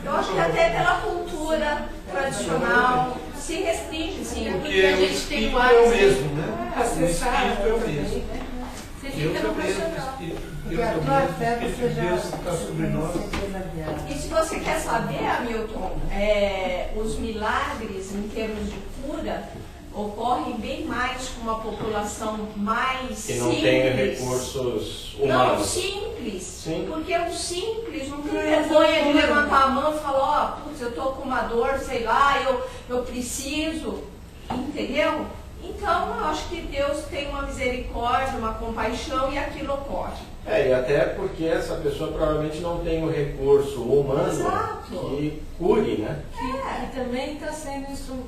Eu acho que até pela cultura tradicional se restringe, sim. Porque a gente tem o mesmo, né? O espírito é o mesmo. Você fica no racional. Porque a tua fé você já está sobre nós. E se você quer saber, Hamilton, os milagres em termos de cura ocorrem bem mais com uma população mais simples. Que não tem recursos humanos. Não, simples. Sim. Porque o simples não tem vergonha de levantar a mão e falar, putz, eu estou com uma dor, sei lá, eu preciso. Entendeu? Então, eu acho que Deus tem uma misericórdia, uma compaixão e aquilo ocorre. E até porque essa pessoa provavelmente não tem o recurso humano que cure, né? Que também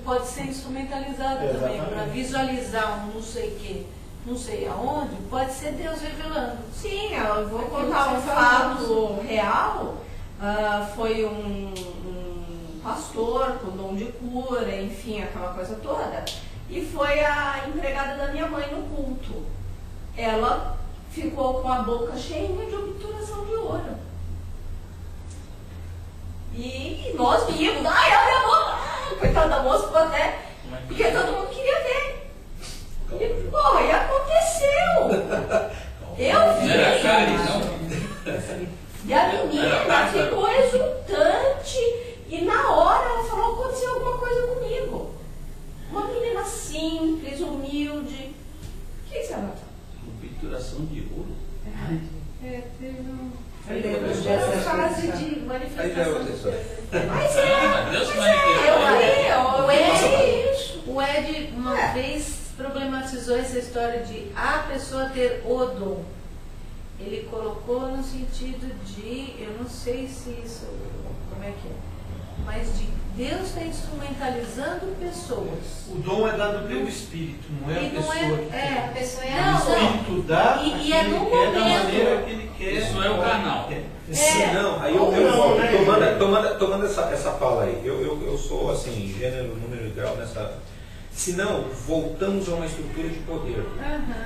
pode ser instrumentalizado também para visualizar um não sei o que, não sei aonde, pode ser Deus revelando. Sim, eu vou contar um fato real. Foi um pastor com dom de cura, enfim, aquela coisa toda. E foi a empregada da minha mãe no culto. Ela ficou com a boca cheia de obturação de ouro. E nós vimos, abre a boca! Coitada da moça, ficou até. Porque todo mundo queria ver. E aconteceu! Eu vi! E a menina ficou exultante. E na hora ela falou: aconteceu alguma coisa comigo. Uma menina simples, humilde. O que você vai falar? Obturação de ouro? Teve uma fase de manifestação. Mas o Ed uma vez problematizou essa história de a pessoa ter o dom. ele colocou no sentido de, eu não sei se isso, como é que é, mas de Deus está instrumentalizando pessoas. O dom é dado pelo Espírito, não é a E não pessoa é- que é, quer. A pessoa é Não, O Espírito dá E é no aquilo que quer, da momento. maneira que ele quer. Isso é o canal. É. Não, aí eu Ou não, volto, né? tomando essa fala aí, eu sou assim, gênero, número e grau nessa. Se não, voltamos a uma estrutura de poder.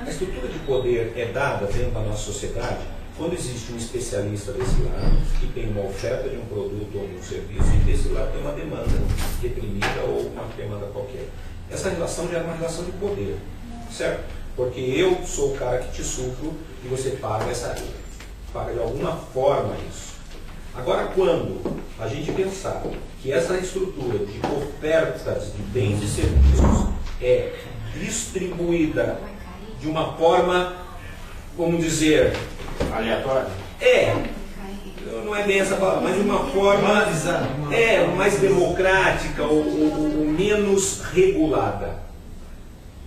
A estrutura de poder é dada dentro da nossa sociedade quando existe um especialista desse lado que tem uma oferta de um produto ou de um serviço e desse lado tem uma demanda reprimida ou uma demanda qualquer. Essa relação já é uma relação de poder, certo? Porque eu sou o cara que te supro e você paga de alguma forma isso. Agora, quando a gente pensar que essa estrutura de ofertas de bens e serviços é distribuída de uma forma, vamos dizer, Aleatório? não é bem essa palavra, mas de uma forma mais democrática ou menos regulada.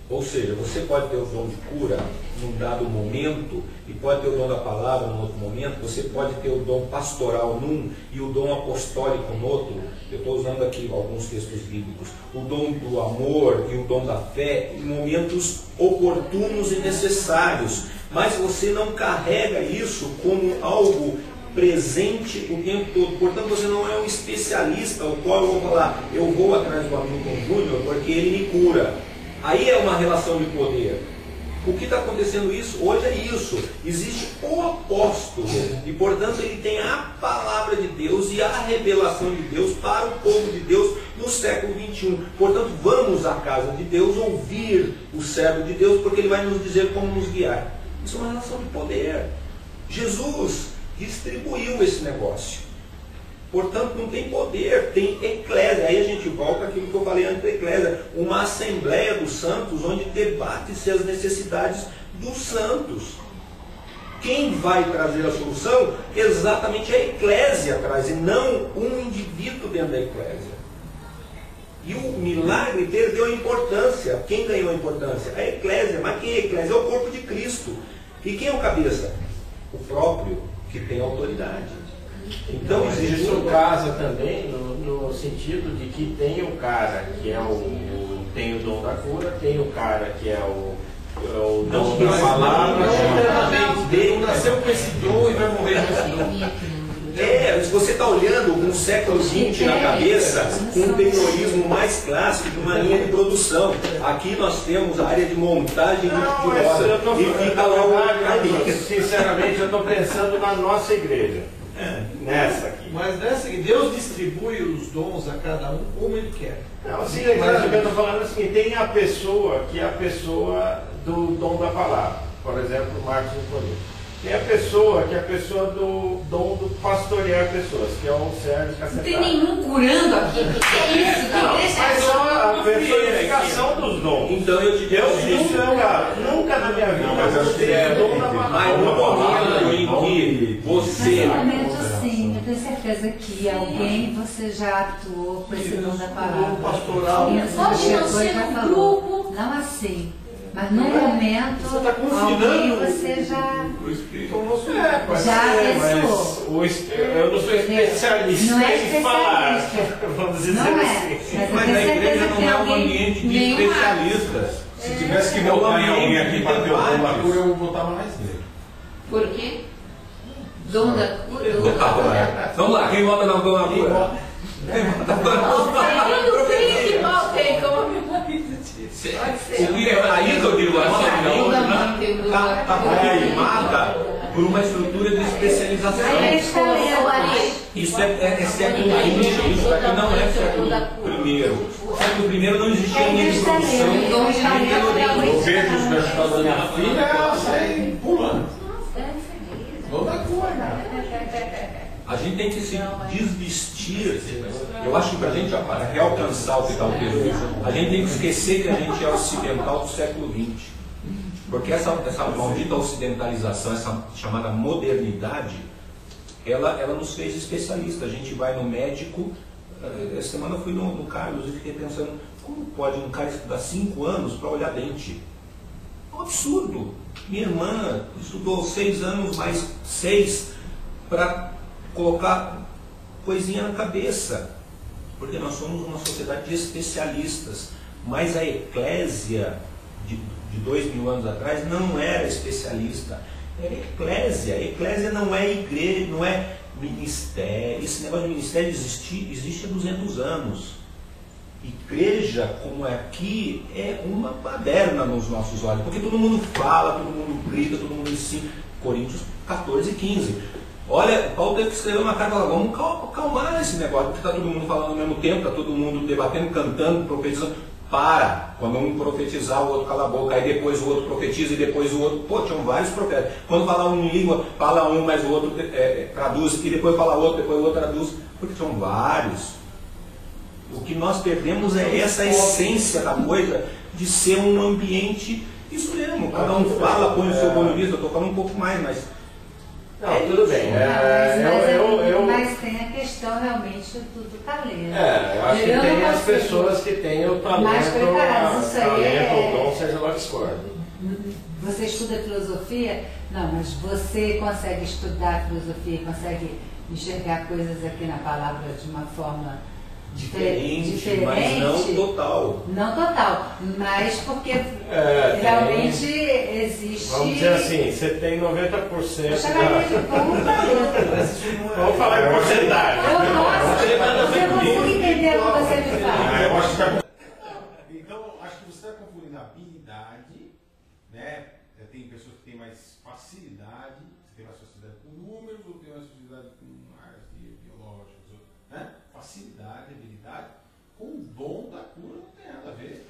Ou seja, você pode ter o dom de cura num dado momento e pode ter o dom da palavra num outro momento, você pode ter o dom pastoral num e o dom apostólico no outro. Eu estou usando aqui alguns textos bíblicos. O dom do amor e o dom da fé em momentos oportunos e necessários. Mas você não carrega isso como algo presente o tempo todo. Portanto, você não é um especialista ao qual eu vou falar, eu vou atrás do Hamilton Júnior porque ele me cura. Aí é uma relação de poder. O que está acontecendo isso? Hoje é isso. Existe o apóstolo e, portanto, ele tem a palavra de Deus e a revelação de Deus para o povo de Deus no século XXI. Portanto, vamos à casa de Deus ouvir o servo de Deus porque ele vai nos dizer como nos guiar. Isso é uma relação de poder. Jesus distribuiu esse negócio. Portanto, não tem poder, tem eclésia. Aí a gente volta àquilo que eu falei antes da eclésia, uma assembleia dos santos, onde debate-se as necessidades dos santos. Quem vai trazer a solução? Exatamente a eclésia traz, e não um indivíduo dentro da eclésia. E o milagre perdeu a importância. Quem ganhou a importância? A eclésia. Mas quem é a eclésia? É o corpo de Cristo. E quem é o cabeça? O próprio, que tem autoridade. Então existe isso casa também no sentido de que tem o cara que é tem o dom da cura, tem o cara que é o dom da palavra. Ele nasceu com esse dom e vai morrer com esse dom. Se você está olhando um século XX na cabeça, com um terrorismo mais clássico de uma linha de produção. Aqui nós temos a área de montagem de roda. E fica lá o caminho. Sinceramente, eu estou pensando na nossa igreja. Nessa aqui. Mas nessa aqui, Deus distribui os dons a cada um como Ele quer. Não, sim, mas o que eu estou falando é o seguinte, tem a pessoa que é a pessoa do dom da palavra. Por exemplo, Marcos Nicolini. Tem a pessoa que é a pessoa do dom do pastorear pessoas, que é o Sérgio Cacetari. Não tem nenhum curando aqui. O que é isso? Não, mas só a personificação dos dons. Então eu te digo nunca na minha vida eu tenho dom da palavra. Mas no momento em que você... Sim, eu tenho certeza que alguém você já atuou com esse dom da palavra. Pastoral. Pode não ser um grupo. Não assim. Mas no momento, você está confinando alguém você já... O Espírito é o nosso eu não sou especialista não é em falar. especialista. Vamos dizer Não assim. é. Mas a igreja não é um ambiente de nenhum especialistas. Se tivesse que voltar em alguém aqui para ter o dom da cura, eu botava mais nele. Por quê? Dom da cura. Vamos lá, quem vota no dom da cura? Eu não sei que mal tem, como a minha marido disse. Pode ser. Aí que eu digo, a Toda mãe tem o dom da está cura. formada por uma estrutura de especialização. Aí está lendo. Isso é século XX, isso aqui não é século I. Século I não existia linha de produção. Eu vejo os resultados da minha filha, ela sai pulando. Dom da cura. A gente tem que se desvestir. Eu acho que para a gente realcançar o que está o peso, a gente tem que esquecer que a gente é ocidental do século XX. Porque essa maldita ocidentalização, essa chamada modernidade, ela nos fez especialista. A gente vai no médico. Essa semana eu fui no Carlos e fiquei pensando, como pode um cara estudar 5 anos para olhar dente? um absurdo. Minha irmã estudou 6 anos mais 6 para colocar coisinha na cabeça, porque nós somos uma sociedade de especialistas, mas a eclésia de 2000 anos atrás não era especialista, era eclésia. Eclésia não é igreja, não é ministério. Esse negócio de ministério existe há 200 anos. Igreja, como é aqui, é uma baderna nos nossos olhos, porque todo mundo fala, todo mundo grita, todo mundo ensina. Coríntios 14 e 15. Olha, Paulo teve que escrever uma carta, vamos calmar esse negócio, porque está todo mundo falando ao mesmo tempo, está todo mundo debatendo, cantando, profetizando. Para, quando um profetizar, o outro cala a boca, aí depois o outro profetiza e depois o outro. Pô, tinham vários profetas. Quando fala um em língua, fala um, mas o outro traduz, e depois fala outro, depois o outro traduz, porque são vários. O que nós perdemos é essa essência da coisa de ser um ambiente, isso mesmo, cada um fala, põe o seu ponto de vista, eu estou falando um pouco mais, mas. Não, tudo bem. Mas tem a questão realmente do talento. Eu acho que tem as pessoas que têm o talento, mais preparadas. Isso aí o dom, seja lá que for. Você estuda filosofia? Não, mas você consegue estudar filosofia, consegue enxergar coisas aqui na palavra de uma forma diferente, mas não total. Não total, mas porque realmente existe. Vamos dizer assim, você tem 90%. Eu chamaria de bom talento. Vamos falar em porcentagem. Eu consigo entender o que você me fala. Então, acho que você está confundindo habilidade, né? Tem pessoas que têm mais facilidade, você tem mais facilidade com números, ou tem mais facilidade com áreas biológicas, né? Facilidade, habilidade, com o dom da cura não tem nada a ver.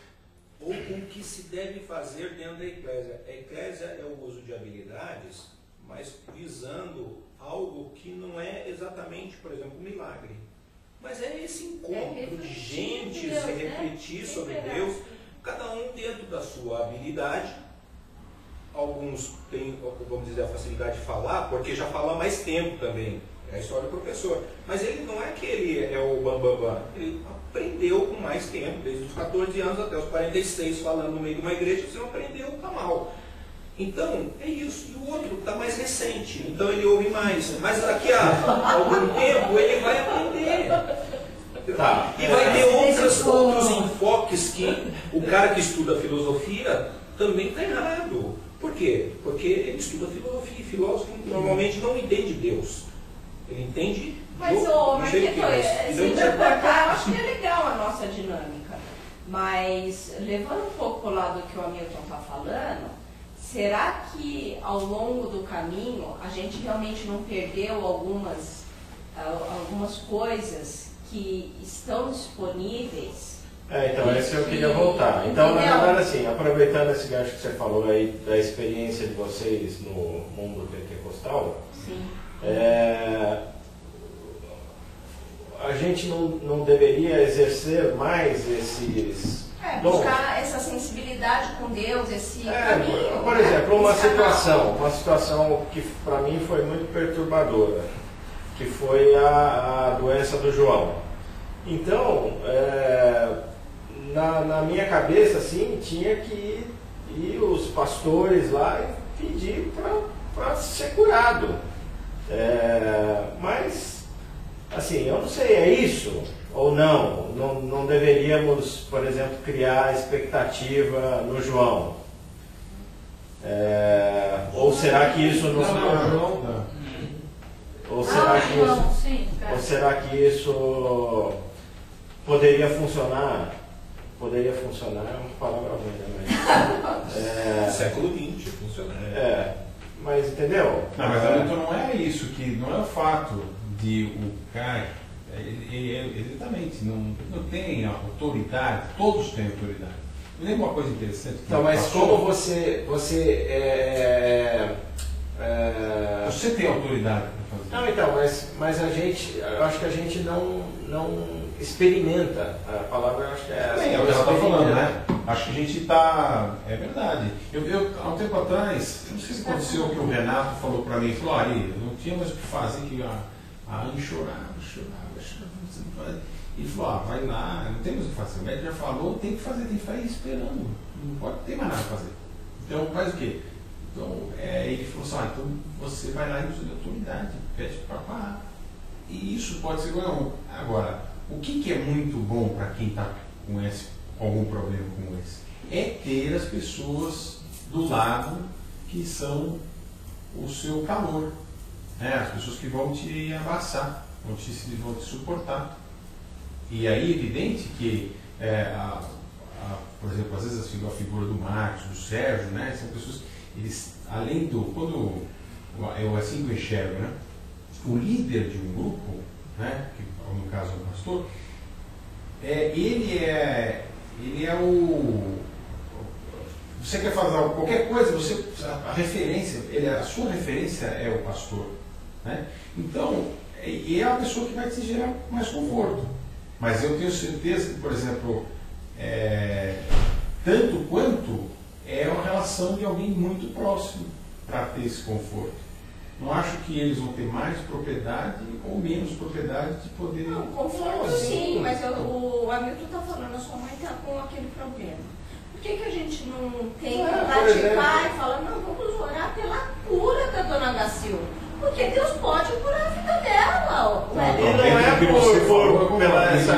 Ou com o que se deve fazer dentro da eclésia. A eclésia é o uso de habilidades, mas visando algo que não é exatamente, por exemplo, um milagre. Mas é esse encontro de gente, Deus, se refletir sobre Deus, cada um dentro da sua habilidade. Alguns têm, vamos dizer, a facilidade de falar, porque já fala há mais tempo também. É a história do professor. Mas ele não é que ele é o bambambam. Ele aprendeu com mais tempo, desde os 14 anos até os 46, falando no meio de uma igreja, você não aprendeu, tá mal. Então, é isso. E o outro está mais recente, então ele ouve mais. Mas daqui a algum tempo ele vai aprender. Tá. E vai ter outros enfoques que o cara que estuda filosofia também está errado. Por quê? Porque ele estuda filosofia. Filósofo normalmente não entende Deus. Ele entende. Mas, Marquito, se interpretar, eu acho que é legal a nossa dinâmica. Mas, levando um pouco para o lado que o Hamilton está falando, será que ao longo do caminho a gente realmente não perdeu algumas coisas que estão disponíveis? Então, esse eu queria voltar. Então, na verdade, assim, aproveitando esse gancho que você falou aí da experiência de vocês no mundo pentecostal, sim. A gente não deveria exercer mais esses buscar essa sensibilidade com Deus, esse caminho. Por exemplo, uma situação que para mim foi muito perturbadora, que foi a doença do João. Então, na minha cabeça, assim, tinha que ir os pastores lá e pedir para ser curado. Mas, assim, eu não sei, é isso ou não? Não deveríamos, por exemplo, criar expectativa no João? Ou será que isso nos... Ou será que isso poderia funcionar? Poderia funcionar é uma palavra ruim, né? Mas, século XX funciona. Mas entendeu? Não, mas Hamilton não é isso, que não é o fato de o cara, ele exatamente não tem autoridade, todos têm autoridade. Lembra uma coisa interessante? Então, mas como você tem autoridade para fazer? Não, então, mas a gente, eu acho que a gente não experimenta. A palavra, eu acho que é essa. É o que ela está falando, né? Acho que a gente está... É verdade. Eu, há um tempo atrás, não sei se aconteceu que o Renato falou para mim, falou, Ari, eu não tinha mais o que fazer, que a Anne chorava. Ele falou, vai lá, não tem mais o que fazer. O médico já falou, tem que fazer, tem que ficar aí esperando. Não pode ter mais nada a fazer. Então faz o quê? Então ele falou assim, então você vai lá e usa de autoridade, pede para parar. E isso pode ser não. Agora, o que é muito bom para quem está com algum problema como esse? É ter as pessoas do lado que são o seu calor, né? As pessoas que vão te abraçar, vão te suportar. E aí é evidente que, por exemplo, às vezes a figura do Marcos, do Sérgio, né? São pessoas, eles, além do, quando eu assim que eu enxergo, né? O líder de um grupo, né? Que no caso é o pastor, ele é o... Você quer fazer qualquer coisa, a referência, a sua referência é o pastor, né? Então, é a pessoa que vai te gerar mais conforto. Mas eu tenho certeza que, por exemplo, tanto quanto é uma relação de alguém muito próximo para ter esse conforto. Não acho que eles vão ter mais propriedade ou menos propriedade de poder... Não, conforto sim, mas o Hamilton está falando, a sua mãe está com aquele problema. Por que a gente não tem que praticar e falar, não, vamos orar pela cura da dona da Silva? Porque Deus pode curar a vida dela. Não é pela essa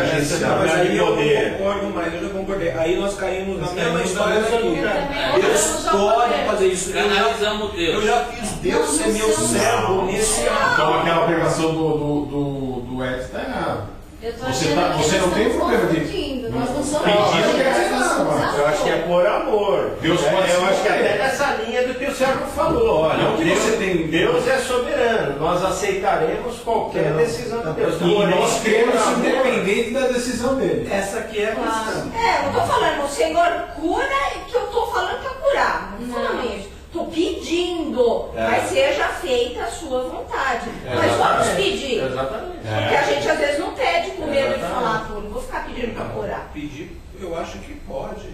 mas aí eu não concordo mais, eu já concordei. Aí nós caímos na mesma história daqui. Deus pode fazer isso. Analisamos Deus. Eu já fiz Deus ser meu servo nesse ano. Então aquela pregação do Edson está errada. Você não tem problema de nós não somos eu acho que é por amor. Deus pode eu acho que até nessa linha do que o Sérgio falou. Olha, não que você tem... Deus é soberano. Nós aceitaremos qualquer decisão de Deus. E nós cremos independente da decisão dele. Essa aqui é a questão. Não estou falando, o Senhor cura, que eu estou falando para curar. Não estou falando isso. Estou pedindo, mas seja feita a sua vontade. Mas vamos pedir. Exatamente. Porque a gente às vezes não pede com medo de falar, pô, não vou ficar pedindo para curar. Pedir, eu acho que pode.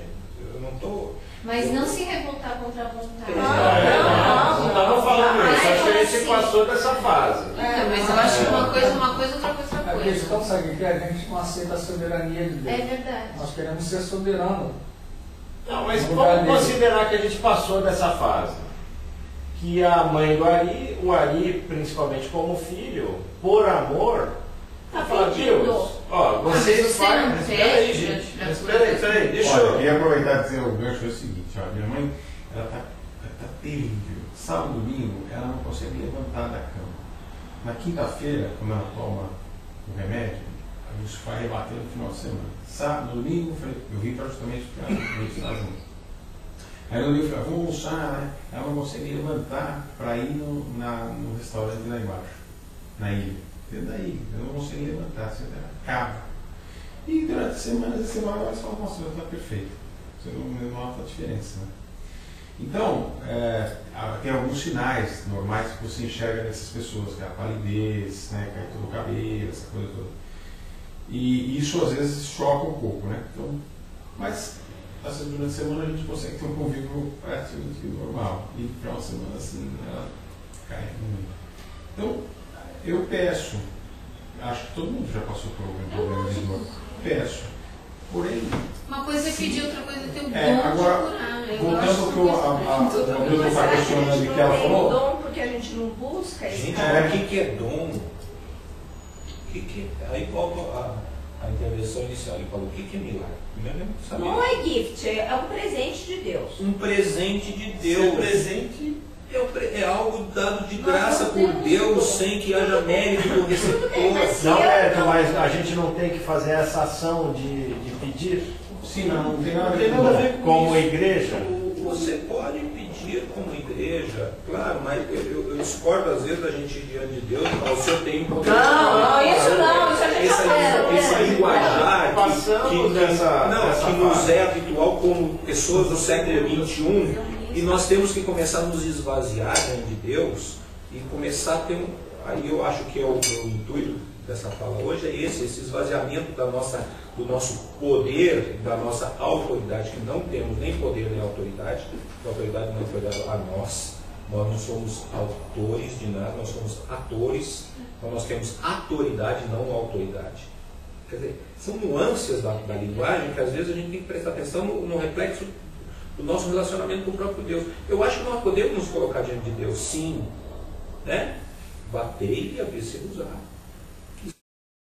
Eu não estou... Mas não se revoltar contra a vontade. Não estamos falando isso. Acho que a gente passou dessa fase. Então, mas eu acho que uma coisa, outra coisa, outra A coisa. questão, sabe que a gente não aceita a soberania de Deus. É verdade. Nós queremos ser soberanos. Não, mas vamos considerar que a gente passou dessa fase. Que a mãe do Ari, o Ari, principalmente como filho, por amor, fala, Deus, ó, vocês fazem. Mas peraí, gente. Mas peraí, deixa eu queria aproveitar e dizer o gancho é o seguinte, ó, minha mãe, ela tá terrível. Sábado e domingo, ela não consegue levantar da cama. Na quinta-feira, quando ela toma o remédio, isso vai rebater no final de semana. Sábado, domingo, eu vim justamente para meditar junto. Aí no domingo eu falei, vamos almoçar, né? Ela não consegue levantar para ir no restaurante lá embaixo, na ilha. Dentro da ilha, eu não consigo levantar, você acaba. E durante a semana ela fala, nossa, está perfeito. Você não nota a diferença, né? Então, tem alguns sinais normais que você enxerga nessas pessoas, que é a palidez, né, cair todo o cabelo, essa coisa toda. E isso às vezes choca um pouco, né? Então, mas assim, durante a semana a gente consegue ter um convívio praticamente normal. E para uma semana assim, ela cai muito. Então, eu peço, acho que todo mundo já passou por algum problema de dor, peço. Porém, uma coisa é pedir, outra coisa é ter o dom agora, de curar. Voltando ao que o doutor está questionando que ela falou. Dom porque a gente não busca. Gente, o que é dom? Aí volta a intervenção inicial. Ele falou, o que é milagre? Não é gift, é um presente de Deus. Um presente de Deus. Seu presente é algo dado de graça por Deus, sem que haja mérito do receptor. Não, mas a gente não tem que fazer essa ação de pedir? Sim, não tem nada a ver como igreja. Você pode pedir como igreja, claro, mas eu discordo às vezes da gente ir diante de Deus, mas o senhor tem um poder. Não, isso a gente já esse linguajar que nos é habitual como pessoas do século XXI, e nós temos que começar a nos esvaziar diante de Deus e começar a ter aí eu acho que é o intuito dessa fala hoje, é esse esvaziamento do nosso poder, da nossa autoridade, que não temos nem poder nem autoridade, a autoridade não foi dada a nós não somos autores de nada, nós somos atores, então nós temos autoridade, não autoridade. Quer dizer, são nuances da linguagem que às vezes a gente tem que prestar atenção no reflexo o nosso relacionamento com o próprio Deus. Eu acho que nós podemos nos colocar diante de Deus, sim, né? Batei e a ver se usar.